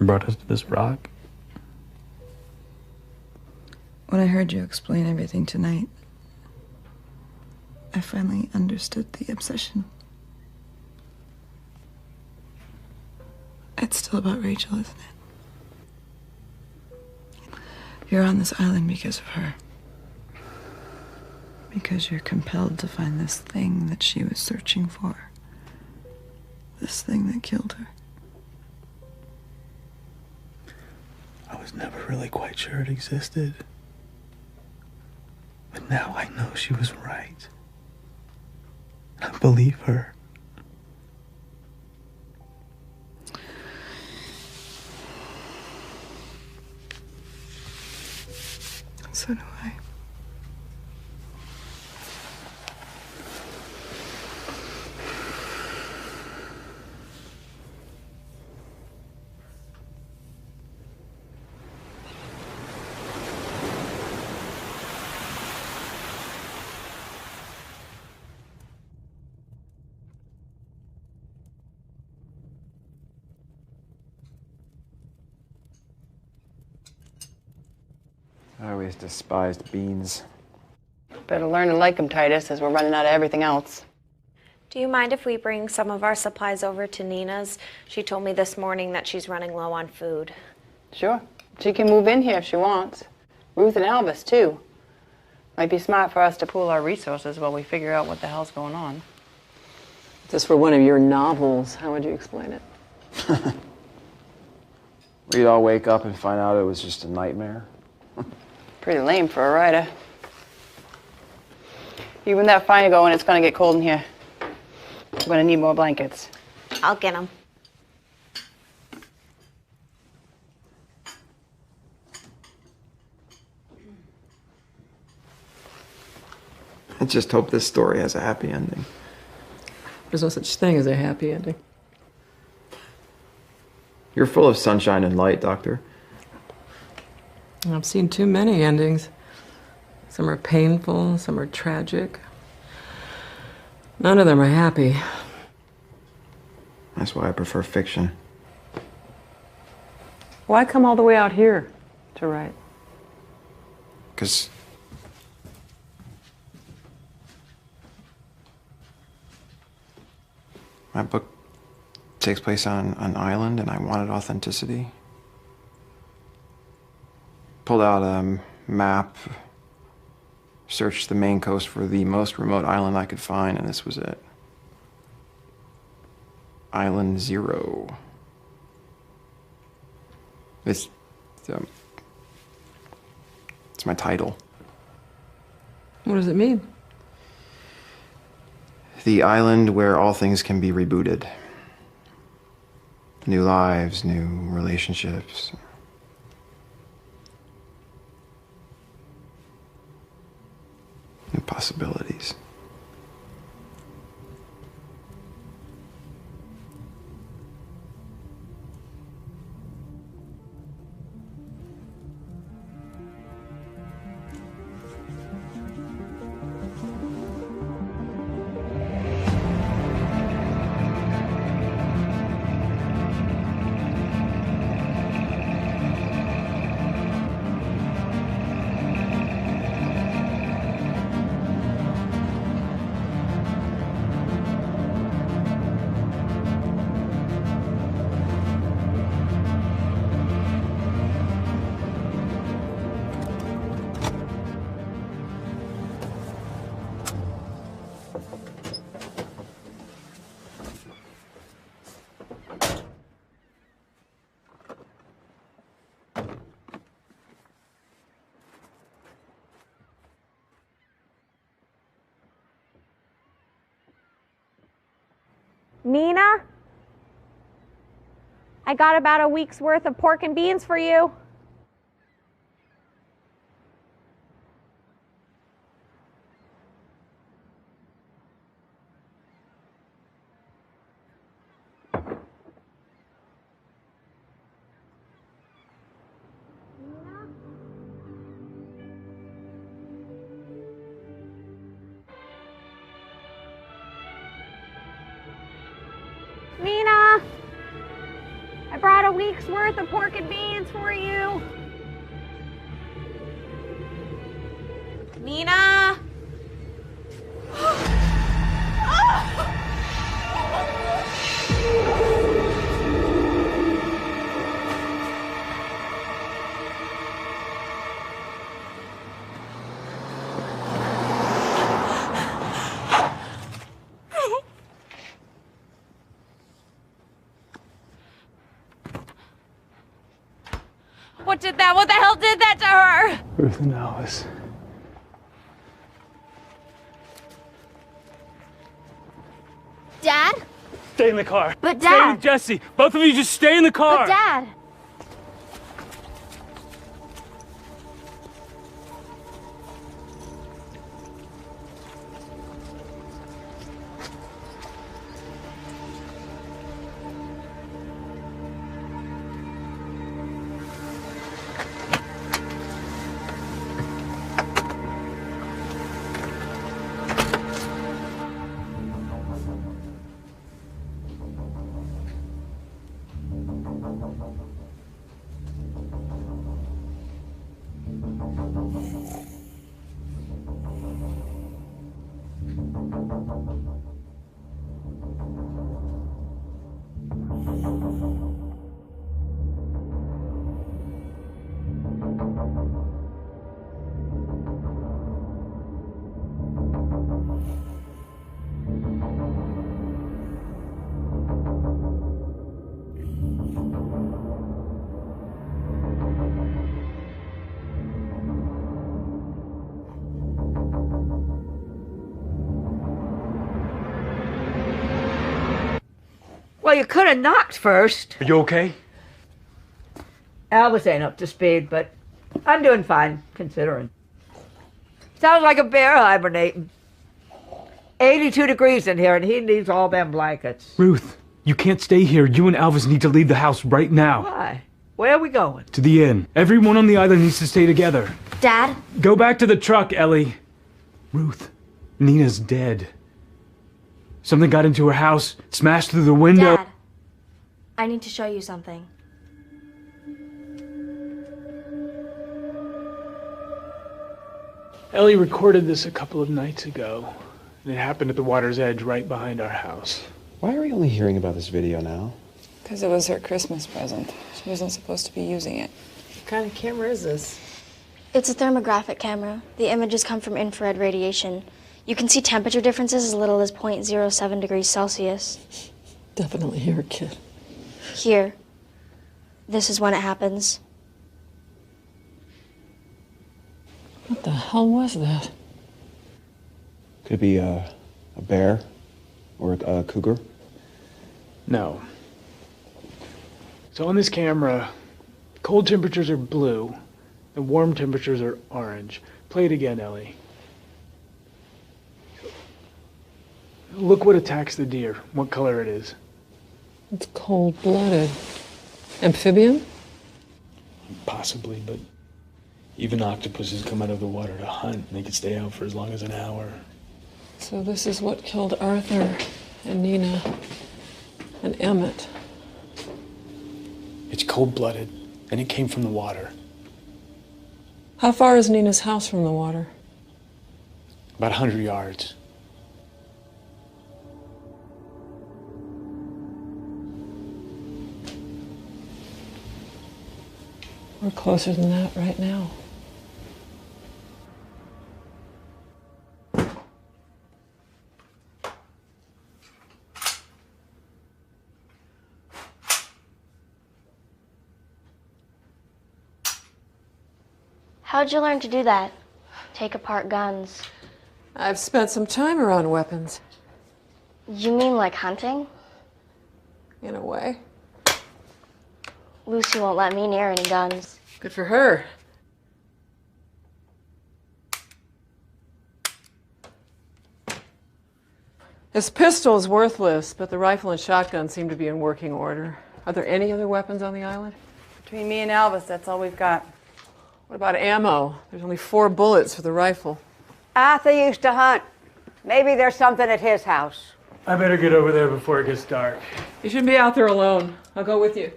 [SPEAKER 5] Brought us to this rock.
[SPEAKER 11] When I heard you explain everything tonight, I finally understood the obsession. It's still about Rachel, isn't it? You're on this island because of her. Because you're compelled to find this thing that she was searching for. This thing that killed her.
[SPEAKER 5] I was never really quite sure it existed. But now I know she was right. I believe her.
[SPEAKER 11] So do I.
[SPEAKER 6] I always despised beans.
[SPEAKER 14] Better learn to like them, Titus, as we're running out of everything else.
[SPEAKER 9] Do you mind if we bring some of our supplies over to Nina's? She told me this morning that she's running low on food.
[SPEAKER 14] Sure. She can move in here if she wants. Ruth and Elvis, too. Might be smart for us to pool our resources while we figure out what the hell's going on.
[SPEAKER 3] Just for one of your novels, how would you explain it?
[SPEAKER 6] We'd all wake up and find out it was just a nightmare.
[SPEAKER 14] Pretty lame for a writer. Even that fire going, it's gonna get cold in here. We're gonna need more blankets.
[SPEAKER 9] I'll get them.
[SPEAKER 6] I just hope this story has a happy ending.
[SPEAKER 3] There's no such thing as a happy ending.
[SPEAKER 6] You're full of sunshine and light, Doctor.
[SPEAKER 3] I've seen too many endings. Some are painful, some are tragic. None of them are happy.
[SPEAKER 6] That's why I prefer fiction.
[SPEAKER 3] Why come all the way out here to write?
[SPEAKER 6] 'Cause my book takes place on an island and I wanted authenticity. Pulled out a map, searched the Maine coast for the most remote island I could find, and this was it. Island 0. It's my title.
[SPEAKER 3] What does it mean?
[SPEAKER 6] The island where all things can be rebooted. New lives, new relationships. New possibilities.
[SPEAKER 9] Nina? I got about a week's worth of pork and beans for you. Nina, I brought a week's worth of pork and beans for you. Nina! What the hell did that to her?
[SPEAKER 16] Ruth and Alice.
[SPEAKER 12] Dad?
[SPEAKER 16] Stay in the car.
[SPEAKER 12] But
[SPEAKER 16] Stay
[SPEAKER 12] Dad.
[SPEAKER 16] with Jesse. Both of you just stay in the car.
[SPEAKER 12] But Dad.
[SPEAKER 2] Well, you could have knocked first.
[SPEAKER 16] Are you okay?
[SPEAKER 2] Elvis ain't up to speed, but I'm doing fine, considering. Sounds like a bear hibernating. 82 degrees in here, and he needs all them blankets.
[SPEAKER 16] Ruth, you can't stay here. You and Elvis need to leave the house right now.
[SPEAKER 2] Why? Where are we going?
[SPEAKER 16] To the inn. Everyone on the island needs to stay together.
[SPEAKER 12] Dad?
[SPEAKER 16] Go back to the truck, Ellie. Ruth, Nina's dead. Something got into her house, smashed through the window.
[SPEAKER 12] Dad, I need to show you something.
[SPEAKER 5] Ellie recorded this a couple of nights ago. And it happened at the water's edge right behind our house.
[SPEAKER 6] Why are we only hearing about this video now?
[SPEAKER 11] Because it was her Christmas present. She wasn't supposed to be using it. What kind of camera is this?
[SPEAKER 12] It's a thermographic camera. The images come from infrared radiation. You can see temperature differences as little as 0.07 degrees Celsius.
[SPEAKER 3] Definitely your kid.
[SPEAKER 12] Here. This is when it happens.
[SPEAKER 3] What the hell was that?
[SPEAKER 6] Could it be a bear or a cougar?
[SPEAKER 5] No. So on this camera, cold temperatures are blue and warm temperatures are orange. Play it again, Ellie. Look what attacks the deer, what color it is.
[SPEAKER 3] It's cold-blooded. Amphibian?
[SPEAKER 5] Possibly, but even octopuses come out of the water to hunt, and they can stay out for as long as an hour.
[SPEAKER 3] So this is what killed Arthur and Nina and Emmett.
[SPEAKER 5] It's cold-blooded, and it came from the water.
[SPEAKER 3] How far is Nina's house from the water?
[SPEAKER 5] About 100 yards.
[SPEAKER 3] We're closer than that right now.
[SPEAKER 12] How'd you learn to do that? Take apart guns.
[SPEAKER 3] I've spent some time around weapons.
[SPEAKER 12] You mean like hunting?
[SPEAKER 3] In a way.
[SPEAKER 12] Lucy won't let me near any guns.
[SPEAKER 3] Good for her. This pistol is worthless, but the rifle and shotgun seem to be in working order. Are there any other weapons on the island?
[SPEAKER 14] Between me and Elvis, that's all we've got.
[SPEAKER 3] What about ammo? There's only 4 bullets for the rifle.
[SPEAKER 2] Arthur used to hunt. Maybe there's something at his house.
[SPEAKER 5] I better get over there before it gets dark.
[SPEAKER 3] You shouldn't be out there alone. I'll go with you.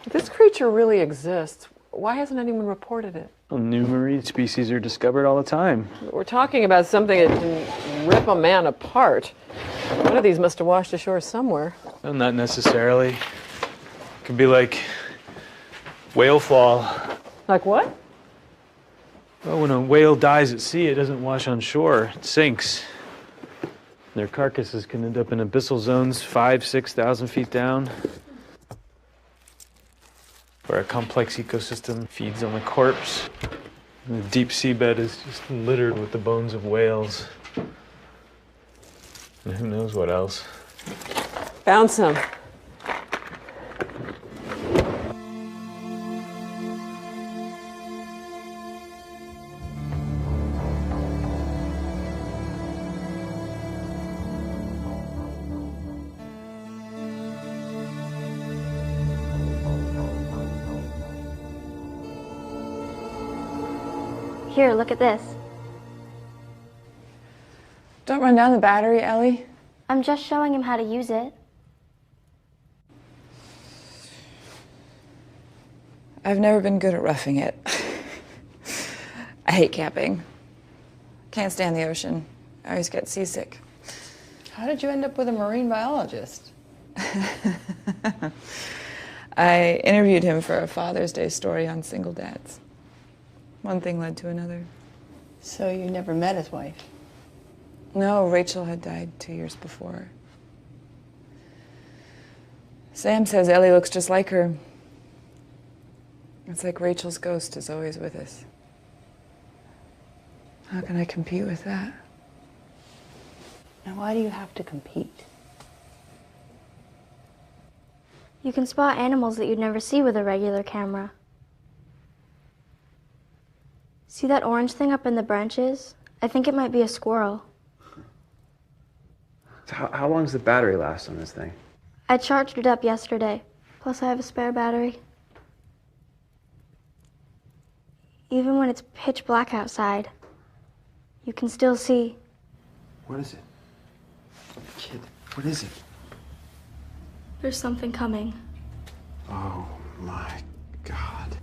[SPEAKER 3] If this creature really exists, why hasn't anyone reported it?
[SPEAKER 5] Well, new marine species are discovered all the time.
[SPEAKER 3] We're talking about something that can rip a man apart. One of these must have washed ashore somewhere.
[SPEAKER 5] Well, not necessarily. It could be like whale fall.
[SPEAKER 3] Like what?
[SPEAKER 5] Well, when a whale dies at sea, it doesn't wash on shore. It sinks. Their carcasses can end up in abyssal zones 5,000 to 6,000 feet down, where a complex ecosystem feeds on the corpse. And the deep seabed is just littered with the bones of whales. And who knows what else.
[SPEAKER 3] Found some.
[SPEAKER 12] Here, look at this.
[SPEAKER 11] Don't run down the battery, Ellie.
[SPEAKER 12] I'm just showing him how to use it.
[SPEAKER 11] I've never been good at roughing it. I hate camping. Can't stand the ocean. I always get seasick.
[SPEAKER 14] How did you end up with a marine biologist?
[SPEAKER 11] I interviewed him for a Father's Day story on single dads. One thing led to another.
[SPEAKER 14] So you never met his wife?
[SPEAKER 11] No, Rachel had died 2 years before. Sam says Ellie looks just like her. It's like Rachel's ghost is always with us. How can I compete with that?
[SPEAKER 14] Now, why do you have to compete?
[SPEAKER 12] You can spot animals that you'd never see with a regular camera. See that orange thing up in the branches? I think it might be a squirrel.
[SPEAKER 6] So how long does the battery last on this thing?
[SPEAKER 12] I charged it up yesterday. Plus I have a spare battery. Even when it's pitch black outside, you can still see.
[SPEAKER 6] What is it? Kid, what is it?
[SPEAKER 12] There's something coming.
[SPEAKER 6] Oh my God.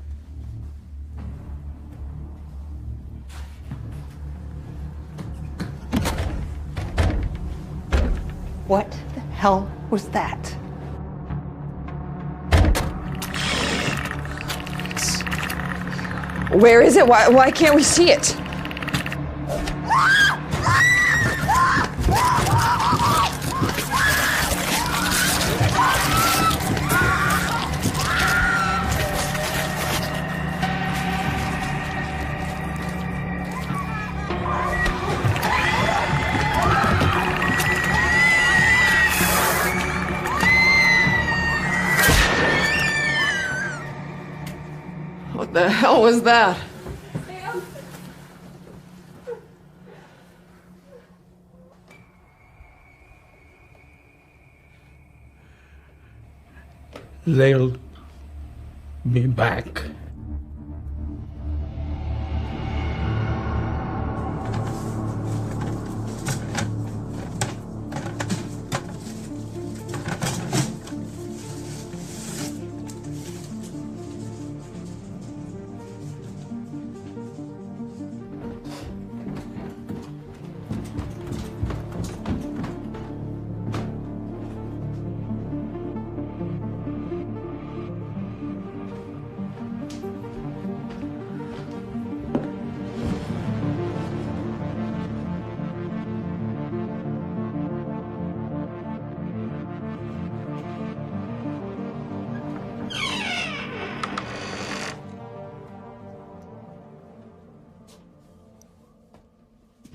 [SPEAKER 2] What the hell was that?
[SPEAKER 11] Where is it? Why can't we see it? What the hell was that?
[SPEAKER 4] They'll be back.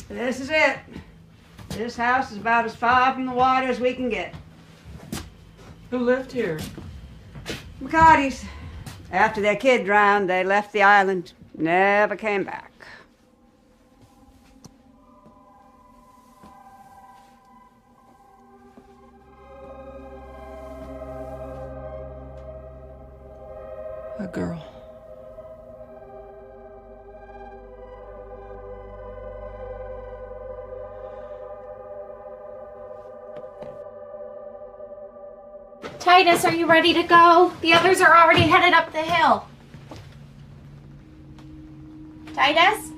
[SPEAKER 18] This is it. This house is about as far from the water as we can get.
[SPEAKER 3] Who lived here?
[SPEAKER 18] McCarty's. After their kid drowned, they left the island. Never came back.
[SPEAKER 11] A girl.
[SPEAKER 9] Titus, are you ready to go? The others are already headed up the hill. Titus?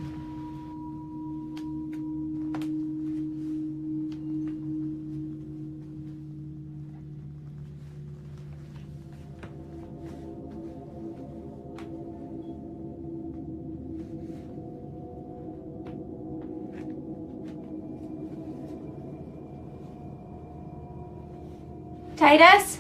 [SPEAKER 9] Titus?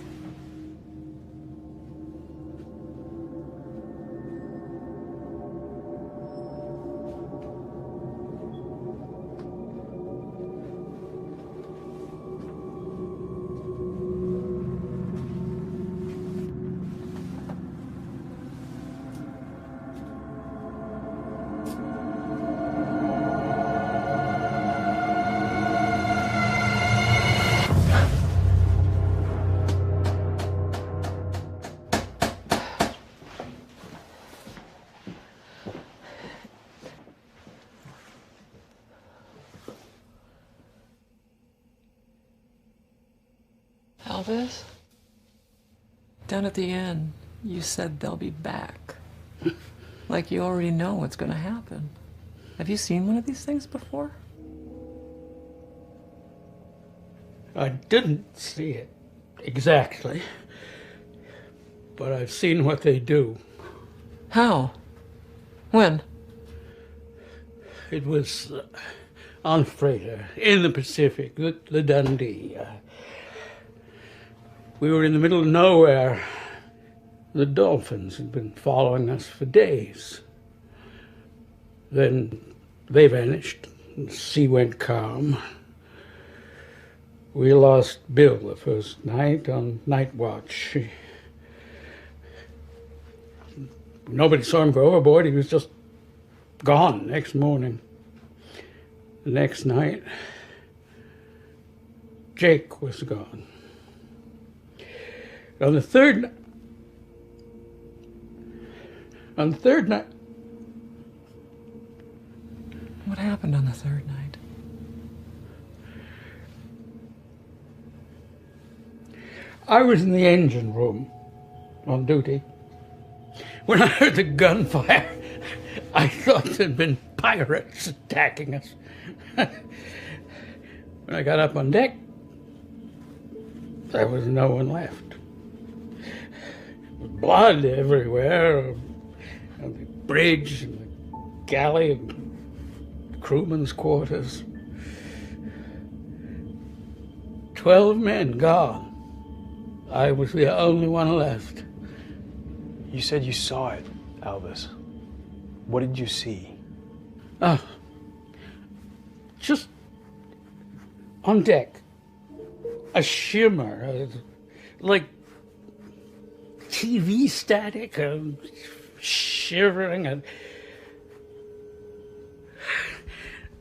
[SPEAKER 3] Elvis? Down at the inn. You said they'll be back. Like you already know what's going to happen. Have you seen one of these things before?
[SPEAKER 19] I didn't see it exactly, but I've seen what they do.
[SPEAKER 3] How? When?
[SPEAKER 19] It was on freighter in the Pacific, the Dundee. We were in the middle of nowhere. The dolphins had been following us for days. Then they vanished. The sea went calm. We lost Bill the first night on night watch. Nobody saw him go overboard. He was just gone next morning. The next night, Jake was gone. On the third night,
[SPEAKER 3] What happened on the third night?
[SPEAKER 19] I was in the engine room on duty. When I heard the gunfire, I thought there'd been pirates attacking us. When I got up on deck, there was no one left. Blood everywhere, on the bridge, and the galley, and the crewmen's quarters. 12 men gone. I was the only one left.
[SPEAKER 20] You said you saw it, Albus. What did you see?
[SPEAKER 19] Just on deck, a shimmer, like TV static, shivering, and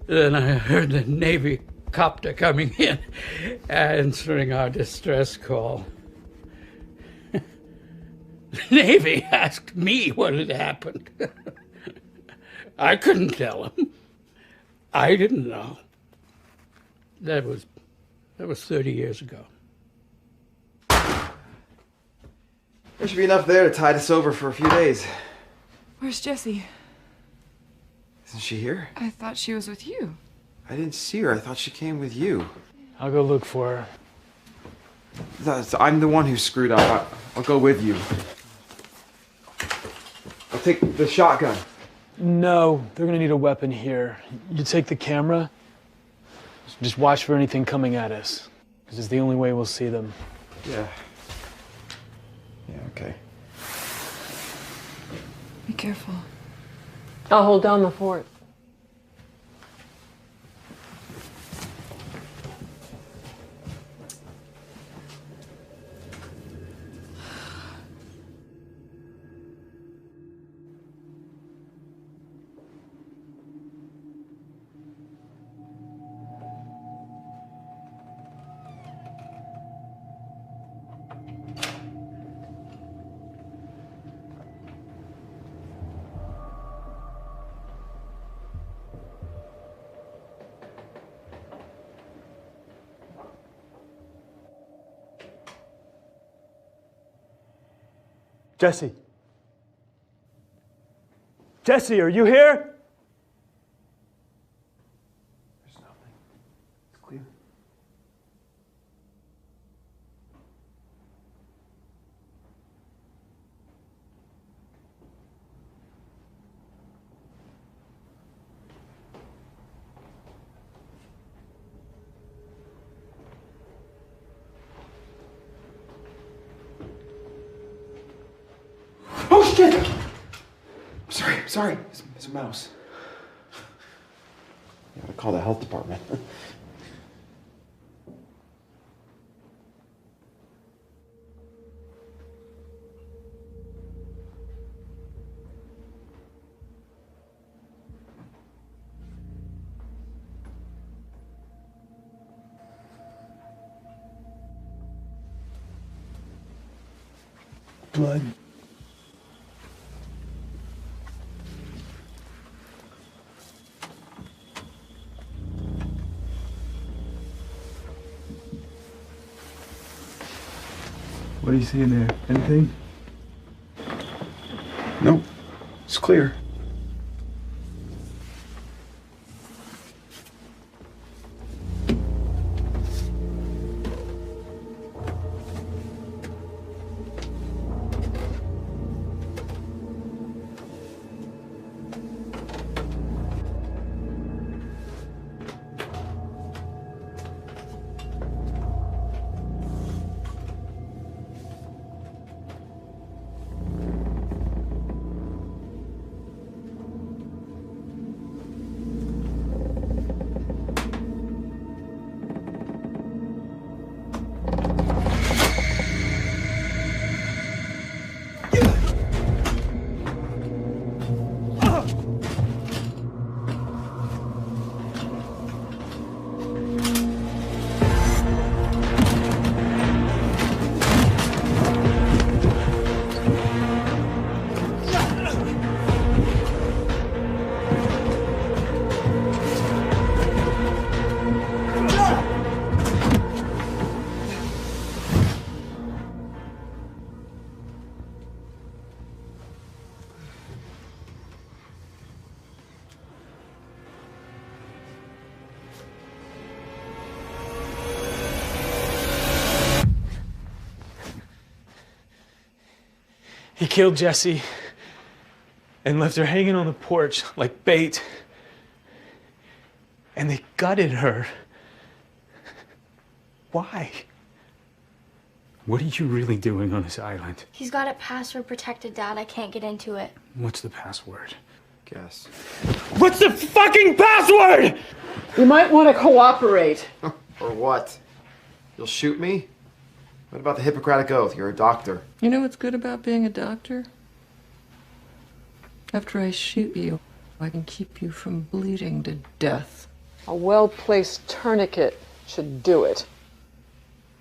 [SPEAKER 19] then I heard the Navy copter coming in, answering our distress call. The Navy asked me what had happened. I couldn't tell them. I didn't know. That was 30 years ago.
[SPEAKER 6] There should be enough there to tide us over for a few days.
[SPEAKER 11] Where's Jessie?
[SPEAKER 6] Isn't she here?
[SPEAKER 11] I thought she was with you.
[SPEAKER 6] I didn't see her. I thought she came with you.
[SPEAKER 20] I'll go look for her.
[SPEAKER 6] I'm the one who screwed up. I'll go with you. I'll take the shotgun.
[SPEAKER 20] No, they're gonna need a weapon here. You take the camera. Just watch for anything coming at us, because it's the only way we'll see them.
[SPEAKER 6] Yeah. Yeah, okay.
[SPEAKER 11] Be careful.
[SPEAKER 3] I'll hold down the fort.
[SPEAKER 20] Jessie. Jessie, are you here?
[SPEAKER 6] There's nothing. It's clear. Oh shit! Sorry. It's a mouse. I gotta call the health department.
[SPEAKER 20] Blood. What do you see in there? Anything?
[SPEAKER 6] Nope. It's clear.
[SPEAKER 20] He killed Jessie and left her hanging on the porch like bait. And they gutted her. Why? What are you really doing on this island?
[SPEAKER 12] He's got it password protected, Dad. I can't get into it.
[SPEAKER 20] What's the password?
[SPEAKER 6] Guess.
[SPEAKER 20] What's the fucking password?
[SPEAKER 3] You might want to cooperate.
[SPEAKER 6] Or what? You'll shoot me? What about the Hippocratic Oath? You're a doctor.
[SPEAKER 3] You know what's good about being a doctor? After I shoot you, I can keep you from bleeding to death. A well-placed tourniquet should do it.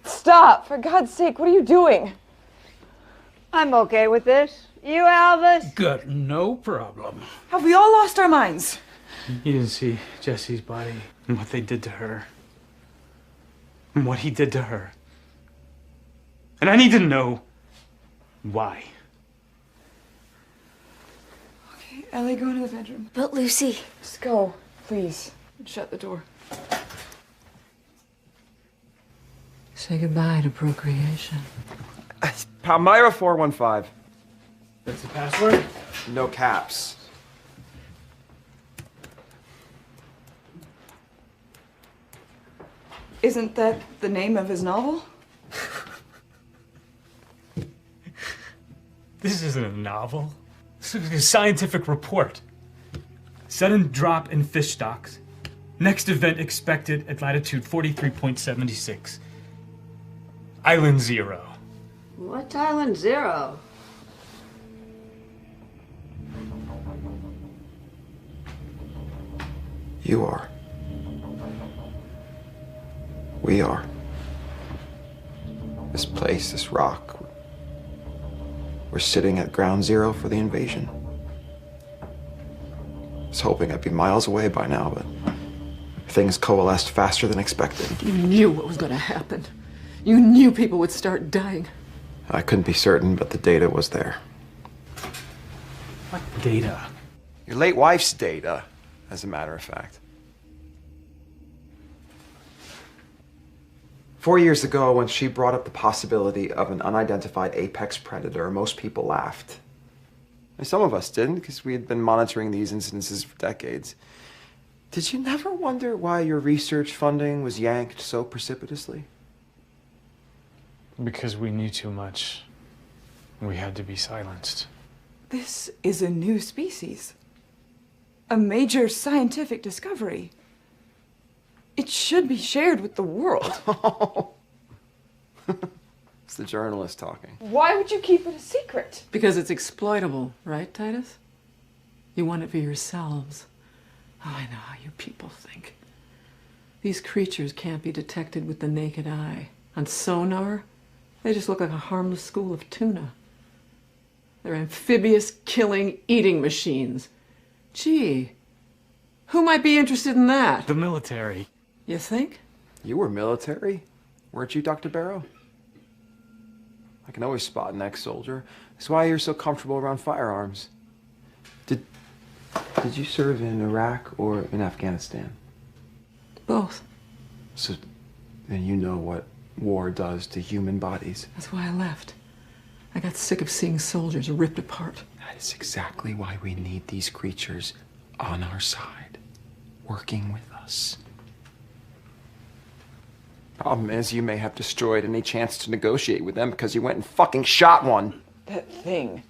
[SPEAKER 11] Stop! For God's sake, what are you doing?
[SPEAKER 18] I'm okay with this. You, Elvis?
[SPEAKER 19] Got no problem.
[SPEAKER 11] Have we all lost our minds?
[SPEAKER 20] You didn't see Jessie's body and what they did to her. And what he did to her. And I need to know why.
[SPEAKER 11] Okay, Ellie, go into the bedroom.
[SPEAKER 12] But Lucy.
[SPEAKER 11] Just go, please. And shut the door.
[SPEAKER 3] Say goodbye to procreation.
[SPEAKER 6] Palmyra 415.
[SPEAKER 20] That's the password?
[SPEAKER 6] No caps.
[SPEAKER 11] Isn't that the name of his novel?
[SPEAKER 20] This isn't a novel. This is a scientific report. Sudden drop in fish stocks. Next event expected at latitude 43.76. Island 0.
[SPEAKER 18] What Island 0?
[SPEAKER 6] You are. We are. This place, this rock. We're sitting at ground zero for the invasion. I was hoping I'd be miles away by now, but things coalesced faster than expected.
[SPEAKER 3] You knew what was going to happen. You knew people would start dying.
[SPEAKER 6] I couldn't be certain, but the data was there.
[SPEAKER 20] What data?
[SPEAKER 6] Your late wife's data, as a matter of fact. 4 years ago, when she brought up the possibility of an unidentified apex predator, most people laughed. And some of us didn't, because we had been monitoring these incidences for decades. Did you never wonder why your research funding was yanked so precipitously?
[SPEAKER 20] Because we knew too much. We had to be silenced.
[SPEAKER 11] This is a new species. A major scientific discovery. It should be shared with the world.
[SPEAKER 6] It's the journalist talking.
[SPEAKER 11] Why would you keep it a secret?
[SPEAKER 3] Because it's exploitable, right, Titus? You want it for yourselves. Oh, I know how you people think. These creatures can't be detected with the naked eye. On sonar, they just look like a harmless school of tuna. They're amphibious, killing, eating machines. Gee, who might be interested in that?
[SPEAKER 20] The military.
[SPEAKER 3] You think?
[SPEAKER 6] You were military? Weren't you, Dr. Barrow? I can always spot an ex-soldier. That's why you're so comfortable around firearms. Did you serve in Iraq or in Afghanistan?
[SPEAKER 3] Both.
[SPEAKER 6] So then you know what war does to human bodies.
[SPEAKER 3] That's why I left. I got sick of seeing soldiers ripped apart.
[SPEAKER 6] That is exactly why we need these creatures on our side, working with us. Problem is, you may have destroyed any chance to negotiate with them because you went and fucking shot one.
[SPEAKER 21] That thing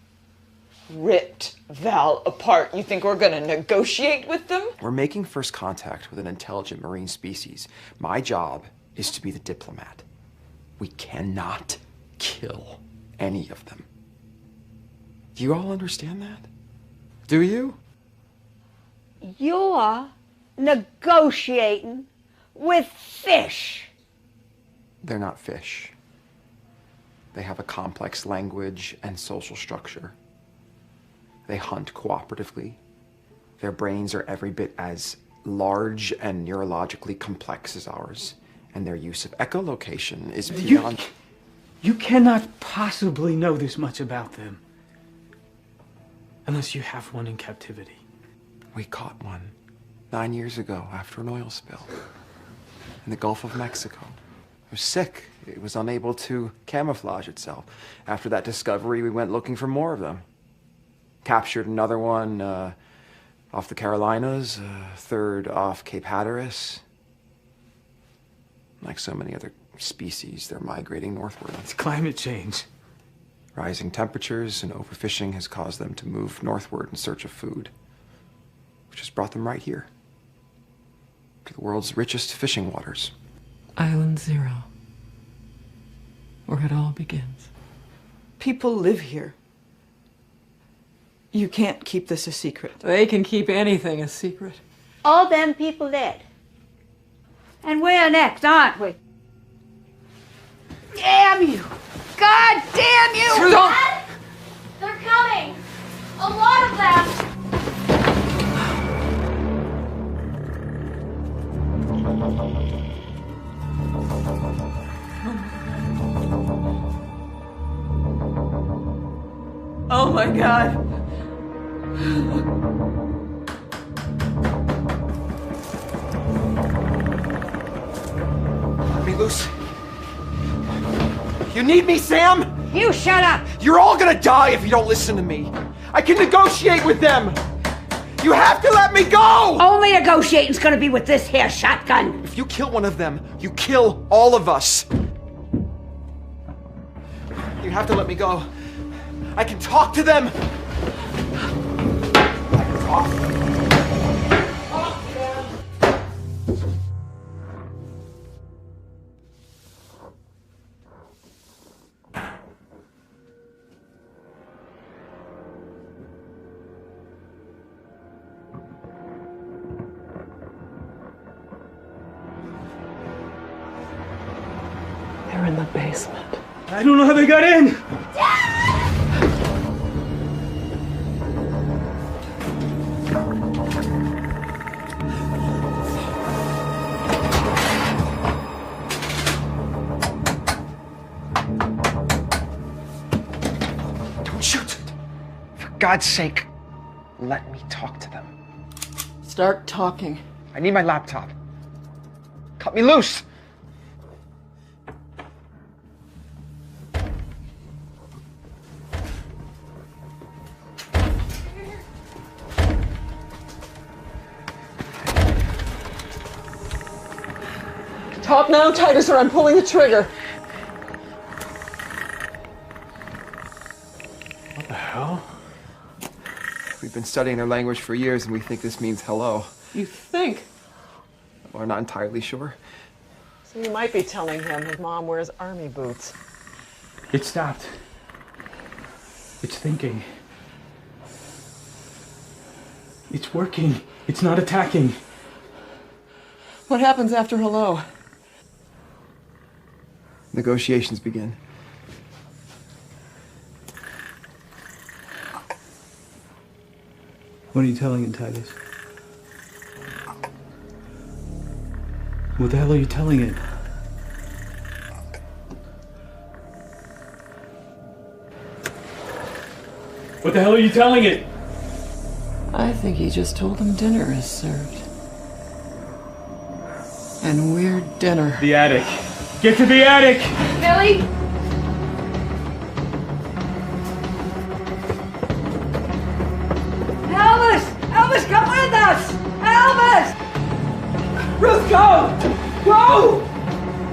[SPEAKER 21] ripped Val apart. You think we're gonna negotiate with them?
[SPEAKER 6] We're making first contact with an intelligent marine species. My job is to be the diplomat. We cannot kill any of them. Do you all understand that? Do you?
[SPEAKER 18] You're negotiating with fish.
[SPEAKER 6] They're not fish. They have a complex language and social structure. They hunt cooperatively. Their brains are every bit as large and neurologically complex as ours. And their use of echolocation is beyond...
[SPEAKER 16] You cannot possibly know this much about them. Unless you have one in captivity.
[SPEAKER 6] We caught one 9 years ago after an oil spill in the Gulf of Mexico. It was sick. It was unable to camouflage itself. After that discovery, we went looking for more of them. Captured another one off the Carolinas, a third off Cape Hatteras. Like so many other species, they're migrating northward.
[SPEAKER 16] It's climate change.
[SPEAKER 6] Rising temperatures and overfishing has caused them to move northward in search of food, which has brought them right here, to the world's richest fishing waters.
[SPEAKER 3] Island 0, where it all begins.
[SPEAKER 22] People live here. You can't keep this a secret.
[SPEAKER 3] They can keep anything a secret.
[SPEAKER 18] All them people dead. And we're next, aren't we? Damn you! God damn you!
[SPEAKER 12] Dad, they're coming! A lot of them!
[SPEAKER 22] Oh my God.
[SPEAKER 6] Let me loose. You need me, Sam?
[SPEAKER 18] You shut up!
[SPEAKER 6] You're all gonna die if you don't listen to me. I can negotiate with them. You have to let me go!
[SPEAKER 18] Only negotiating's gonna be with this here shotgun.
[SPEAKER 6] If you kill one of them, you kill all of us. You have to let me go. I can talk to them. I can talk to them.
[SPEAKER 3] They're in the basement.
[SPEAKER 16] I don't know how they got in!
[SPEAKER 6] Don't shoot! For God's sake, let me talk to them.
[SPEAKER 22] Start talking.
[SPEAKER 6] I need my laptop. Cut me loose!
[SPEAKER 3] Talk now, Titus, or I'm pulling the trigger.
[SPEAKER 16] What the hell?
[SPEAKER 6] We've been studying their language for years and we think this means hello.
[SPEAKER 3] You think?
[SPEAKER 6] We're not entirely sure.
[SPEAKER 3] So you might be telling him his mom wears army boots.
[SPEAKER 16] It stopped. It's thinking. It's working. It's not attacking.
[SPEAKER 3] What happens after hello?
[SPEAKER 6] Negotiations begin.
[SPEAKER 16] What are you telling it, Titus? What the hell are you telling it?
[SPEAKER 20] What the hell are you telling it?
[SPEAKER 3] I think he just told them dinner is served. And we're dinner.
[SPEAKER 20] The attic. Get to the attic!
[SPEAKER 13] Billy?
[SPEAKER 18] Elvis! Elvis, come with us! Elvis!
[SPEAKER 22] Ruth, go! Go!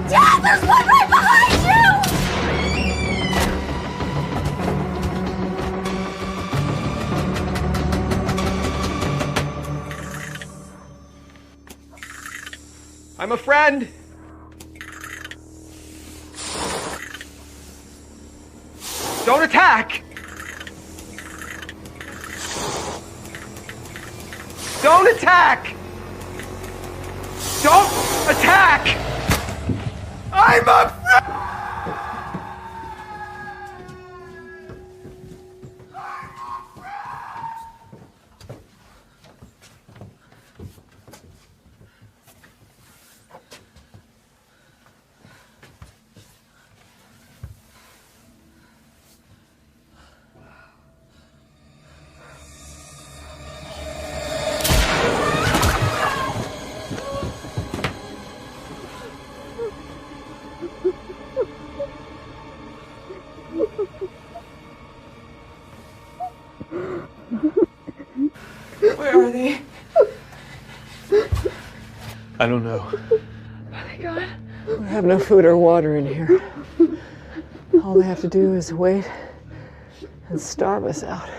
[SPEAKER 12] Dad, there's one right behind you!
[SPEAKER 6] I'm a friend. Don't attack. Don't attack. Don't attack. I'm a friend.
[SPEAKER 3] Where are they?
[SPEAKER 5] I don't know.
[SPEAKER 3] Are they gone? We have no food or water in here. All they have to do is wait and starve us out.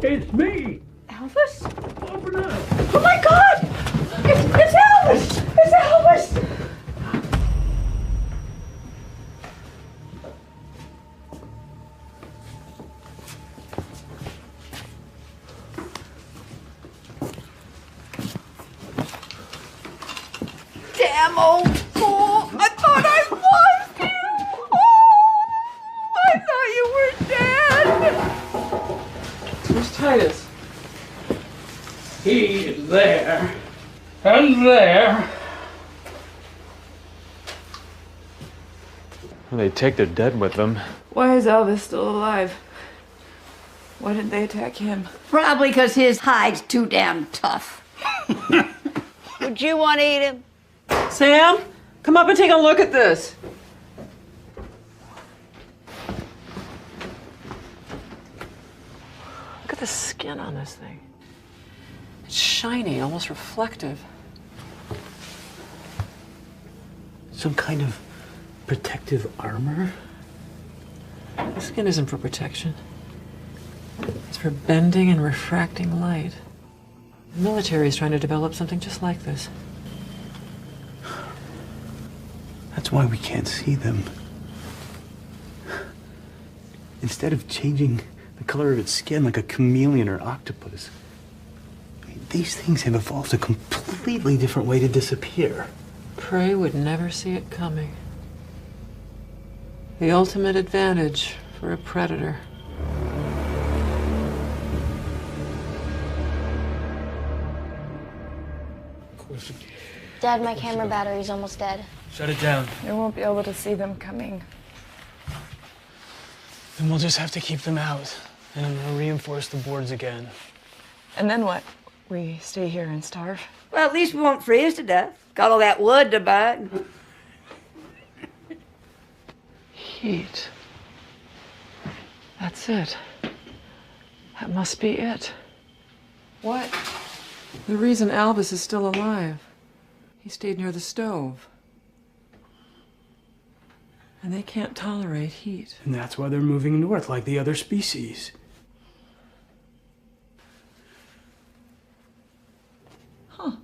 [SPEAKER 19] It's me!
[SPEAKER 2] Elvis?
[SPEAKER 19] Open up!
[SPEAKER 2] Oh my God! It's Elvis! It's Elvis! Damn old fool! I thought I lost you! Oh, I thought you were dead!
[SPEAKER 3] Where's Titus?
[SPEAKER 19] He is there. And there.
[SPEAKER 5] Well, they take their dead with them.
[SPEAKER 11] Why is Elvis still alive? Why didn't they attack him?
[SPEAKER 18] Probably because his hide's too damn tough. Would you want to eat him?
[SPEAKER 3] Sam, come up and take a look at this. Look at the skin on this thing. It's shiny, almost reflective.
[SPEAKER 16] Some kind of protective armor?
[SPEAKER 3] The skin isn't for protection. It's for bending and refracting light. The military is trying to develop something just like this.
[SPEAKER 16] That's why we can't see them. Instead of changing the color of its skin like a chameleon or octopus, these things have evolved a completely different way to disappear.
[SPEAKER 3] Prey would never see it coming. The ultimate advantage for a predator.
[SPEAKER 12] Dad, my camera battery's almost dead.
[SPEAKER 20] Shut it down.
[SPEAKER 11] You won't be able to see them coming.
[SPEAKER 5] Then we'll just have to keep them out and reinforce the boards again.
[SPEAKER 11] And then what? We stay here and starve?
[SPEAKER 18] Well, at least we won't freeze to death. Got all that wood to burn.
[SPEAKER 3] Heat. That's it. That must be it.
[SPEAKER 11] What?
[SPEAKER 3] The reason Albus is still alive. He stayed near the stove. And they can't tolerate heat.
[SPEAKER 5] And that's why they're moving north like the other species.
[SPEAKER 3] Huh.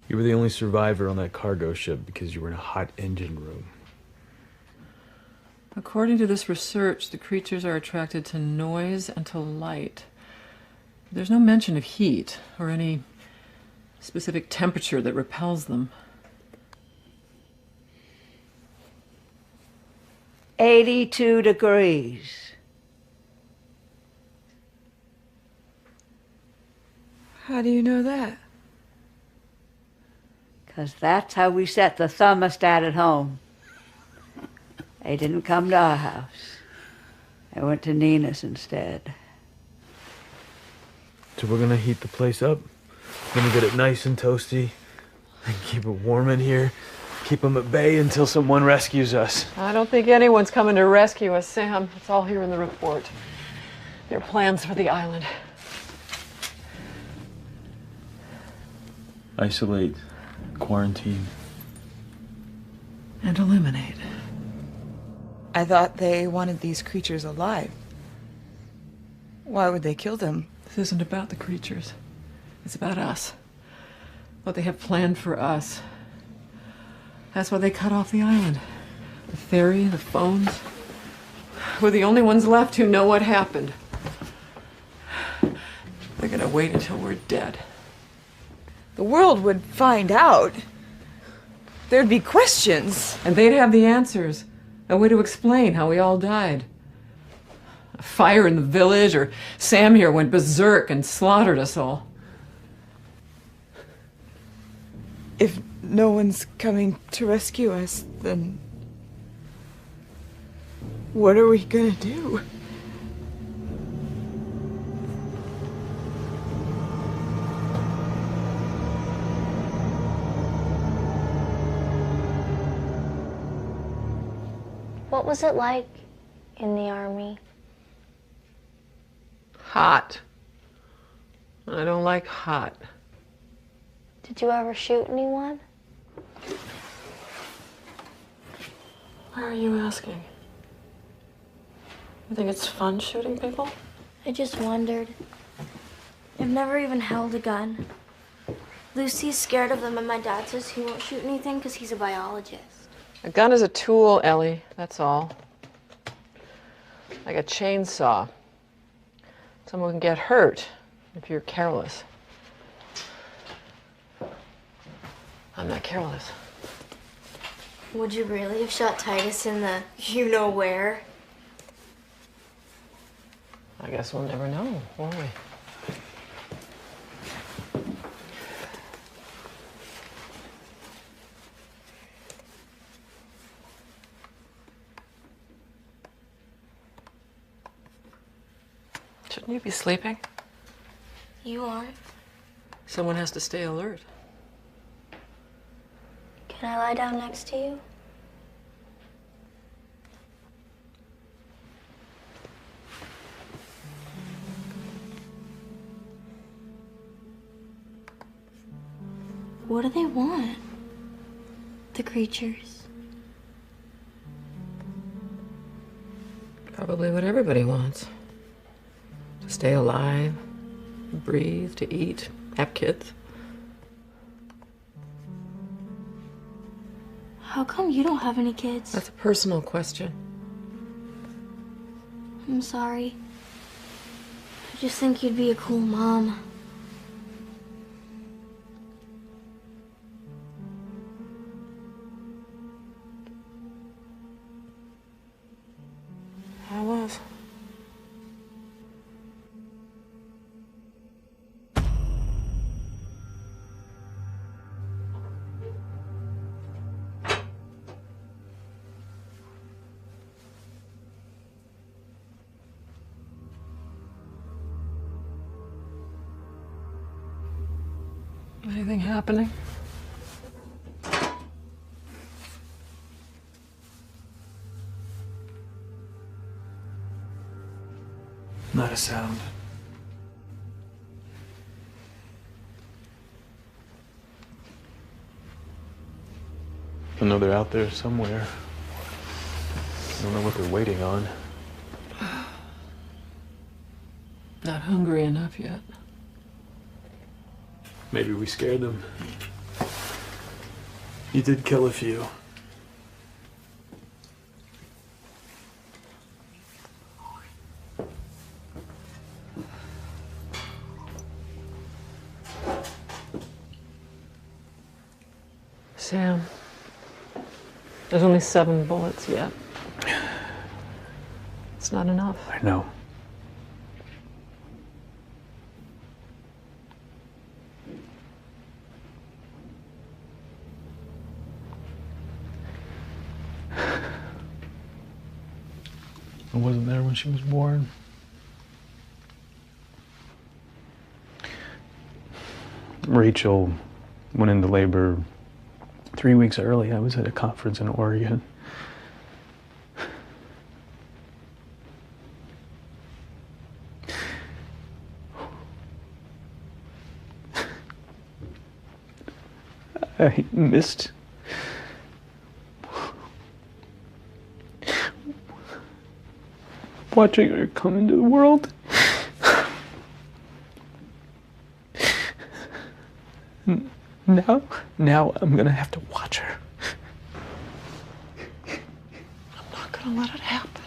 [SPEAKER 5] You were the only survivor on that cargo ship because you were in a hot engine room.
[SPEAKER 3] According to this research, the creatures are attracted to noise and to light. There's no mention of heat or any specific temperature that repels them.
[SPEAKER 18] 82 degrees.
[SPEAKER 11] How do you know that?
[SPEAKER 18] 'Cause that's how we set the thermostat at home. They didn't come to our house. They went to Nina's instead.
[SPEAKER 5] So we're gonna heat the place up. We're gonna get it nice and toasty and keep it warm in here. Keep them at bay until someone rescues us.
[SPEAKER 3] I don't think anyone's coming to rescue us, Sam. It's all here in the report. Their plans for the island.
[SPEAKER 5] Isolate, quarantine,
[SPEAKER 3] and eliminate.
[SPEAKER 1] I thought they wanted these creatures alive. Why would they kill them?
[SPEAKER 3] This isn't about the creatures. It's about us. What they have planned for us. That's why they cut off the island. The ferry, the phones. We're the only ones left who know what happened. They're gonna wait until we're dead.
[SPEAKER 1] The world would find out. There'd be questions.
[SPEAKER 3] And they'd have the answers. A way to explain how we all died. A fire in the village, or Sam here went berserk and slaughtered us all.
[SPEAKER 1] If no one's coming to rescue us, then what are we gonna do?
[SPEAKER 12] What was it like in the army?
[SPEAKER 3] Hot. I don't like hot.
[SPEAKER 12] Did you ever shoot anyone?
[SPEAKER 3] Why are you asking? You think it's fun shooting people?
[SPEAKER 12] I just wondered. I've never even held a gun. Lucy's scared of them, and my dad says he won't shoot anything because he's a biologist.
[SPEAKER 3] A gun is a tool, Ellie, that's all. Like a chainsaw. Someone can get hurt if you're careless. I'm not careless.
[SPEAKER 12] Would you really have shot Titus in the you-know-where?
[SPEAKER 3] I guess we'll never know, will we? Shouldn't you be sleeping?
[SPEAKER 12] You aren't.
[SPEAKER 3] Someone has to stay alert.
[SPEAKER 12] Can I lie down next to you? What do they want? The creatures.
[SPEAKER 3] Probably what everybody wants. To stay alive, breathe, to eat, have kids.
[SPEAKER 12] How come you don't have any kids?
[SPEAKER 3] That's a personal question.
[SPEAKER 12] I'm sorry. I just think you'd be a cool mom.
[SPEAKER 3] I was. Anything happening?
[SPEAKER 5] Not a sound. I know they're out there somewhere. I don't know what they're waiting on.
[SPEAKER 3] Not hungry enough yet.
[SPEAKER 5] Maybe we scared them. You did kill a few.
[SPEAKER 3] Sam, there's only 7 bullets yet. It's not enough.
[SPEAKER 5] I know. I wasn't there when she was born. Rachel went into labor 3 weeks early. I was at a conference in Oregon. I missed watching her come into the world. Now I'm gonna have to watch her.
[SPEAKER 3] I'm not gonna let it happen.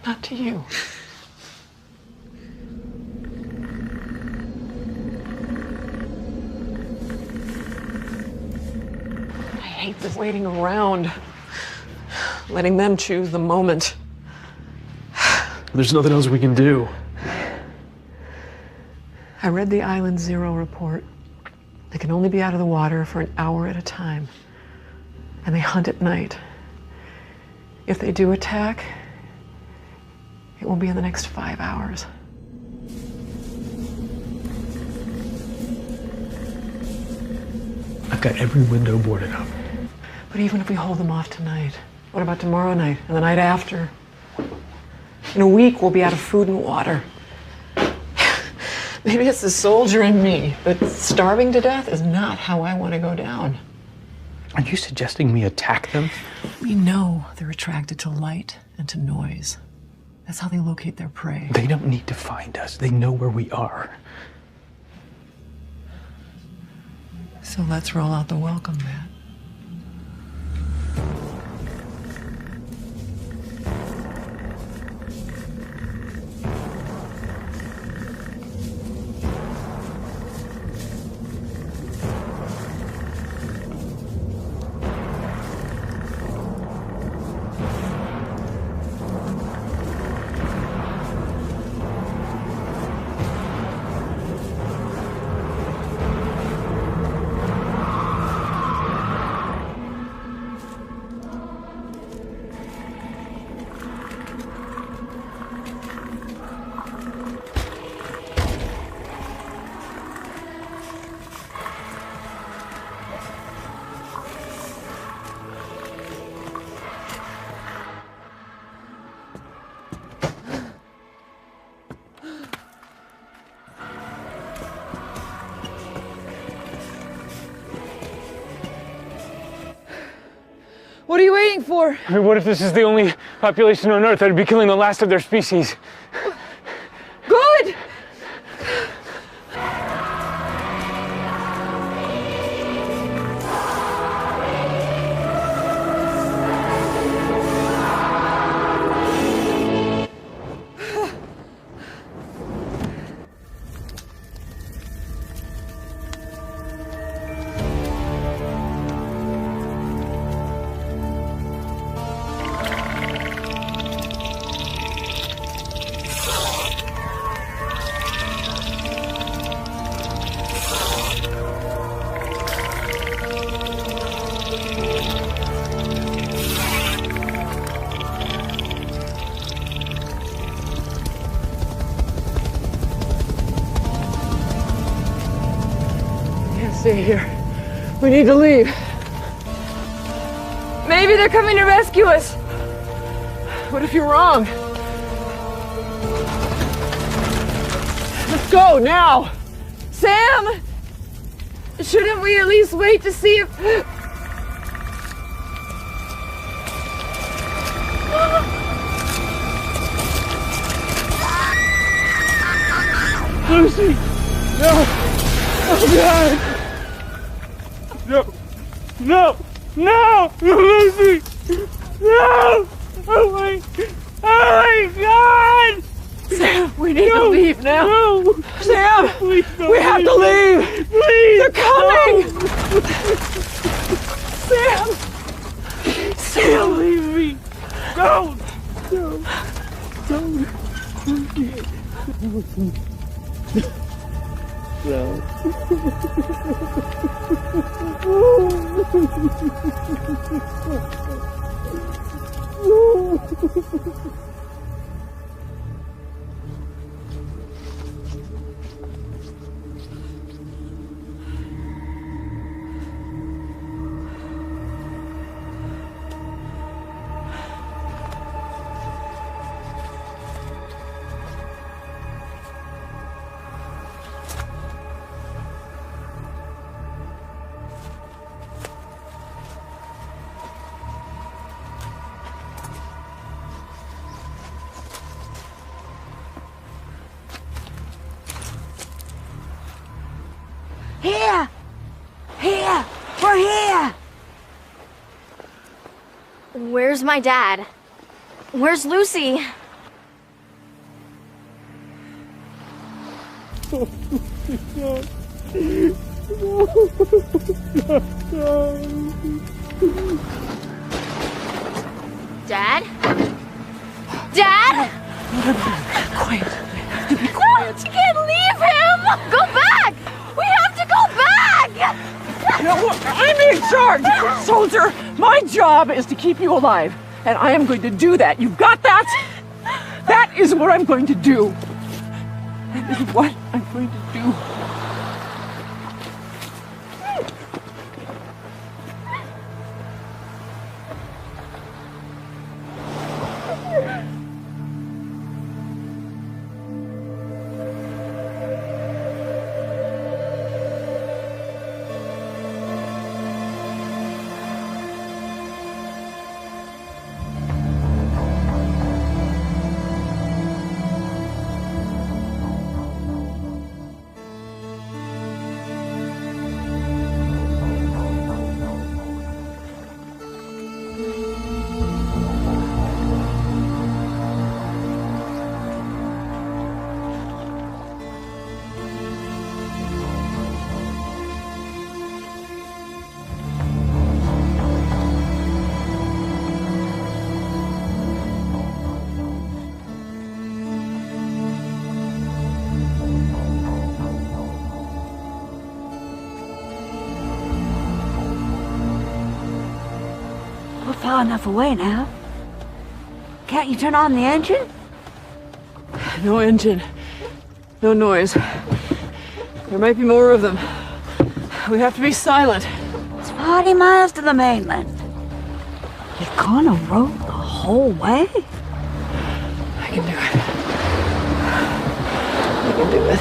[SPEAKER 3] Not to you. I hate this waiting around, letting them choose the moment.
[SPEAKER 5] There's nothing else we can do.
[SPEAKER 3] I read the Island Zero report. They can only be out of the water for an hour at a time. And they hunt at night. If they do attack, it will be in the next 5 hours.
[SPEAKER 5] I've got every window boarded up.
[SPEAKER 3] But even if we hold them off tonight, what about tomorrow night and the night after? In a week, we'll be out of food and water. Maybe it's the soldier in me, but starving to death is not how I want to go down.
[SPEAKER 5] Are you suggesting we attack them?
[SPEAKER 3] We know they're attracted to light and to noise. That's how they locate their prey.
[SPEAKER 5] They don't need to find us. They know where we are.
[SPEAKER 3] So let's roll out the welcome mat.
[SPEAKER 22] What are you waiting for?
[SPEAKER 20] I mean, what if this is the only population on Earth that would be killing the last of their species?
[SPEAKER 22] Good!
[SPEAKER 3] Stay here. We need to leave.
[SPEAKER 22] Maybe they're coming to rescue us.
[SPEAKER 3] What if you're wrong? Let's go now.
[SPEAKER 22] Sam! Shouldn't we at least wait to see if...
[SPEAKER 20] Lucy! No! Oh, God! No! No! No! Lucy! No! Oh my God!
[SPEAKER 3] Sam, we need to leave now.
[SPEAKER 20] No!
[SPEAKER 3] Sam!
[SPEAKER 20] Please don't
[SPEAKER 3] We have to leave!
[SPEAKER 20] Please!
[SPEAKER 3] They're coming!
[SPEAKER 20] No.
[SPEAKER 3] Sam! Sam!
[SPEAKER 20] Don't leave me! Don't! Don't! No.
[SPEAKER 18] Here! Here! We're here!
[SPEAKER 12] Where's my dad? Where's Lucy? Dad? Dad?
[SPEAKER 22] Quiet.
[SPEAKER 12] No, you can't leave him! Go back! We have to go back!
[SPEAKER 22] No, I'm in charge, soldier. My job is to keep you alive, and I am going to do that. You got that? That is what I'm going to do. That is what I'm going to do.
[SPEAKER 18] We're far enough away now. Can't you turn on the engine?
[SPEAKER 22] No engine. No noise. There might be more of them. We have to be silent.
[SPEAKER 18] It's 40 miles to the mainland. You're gonna row the whole way?
[SPEAKER 22] I can do it. I can do it.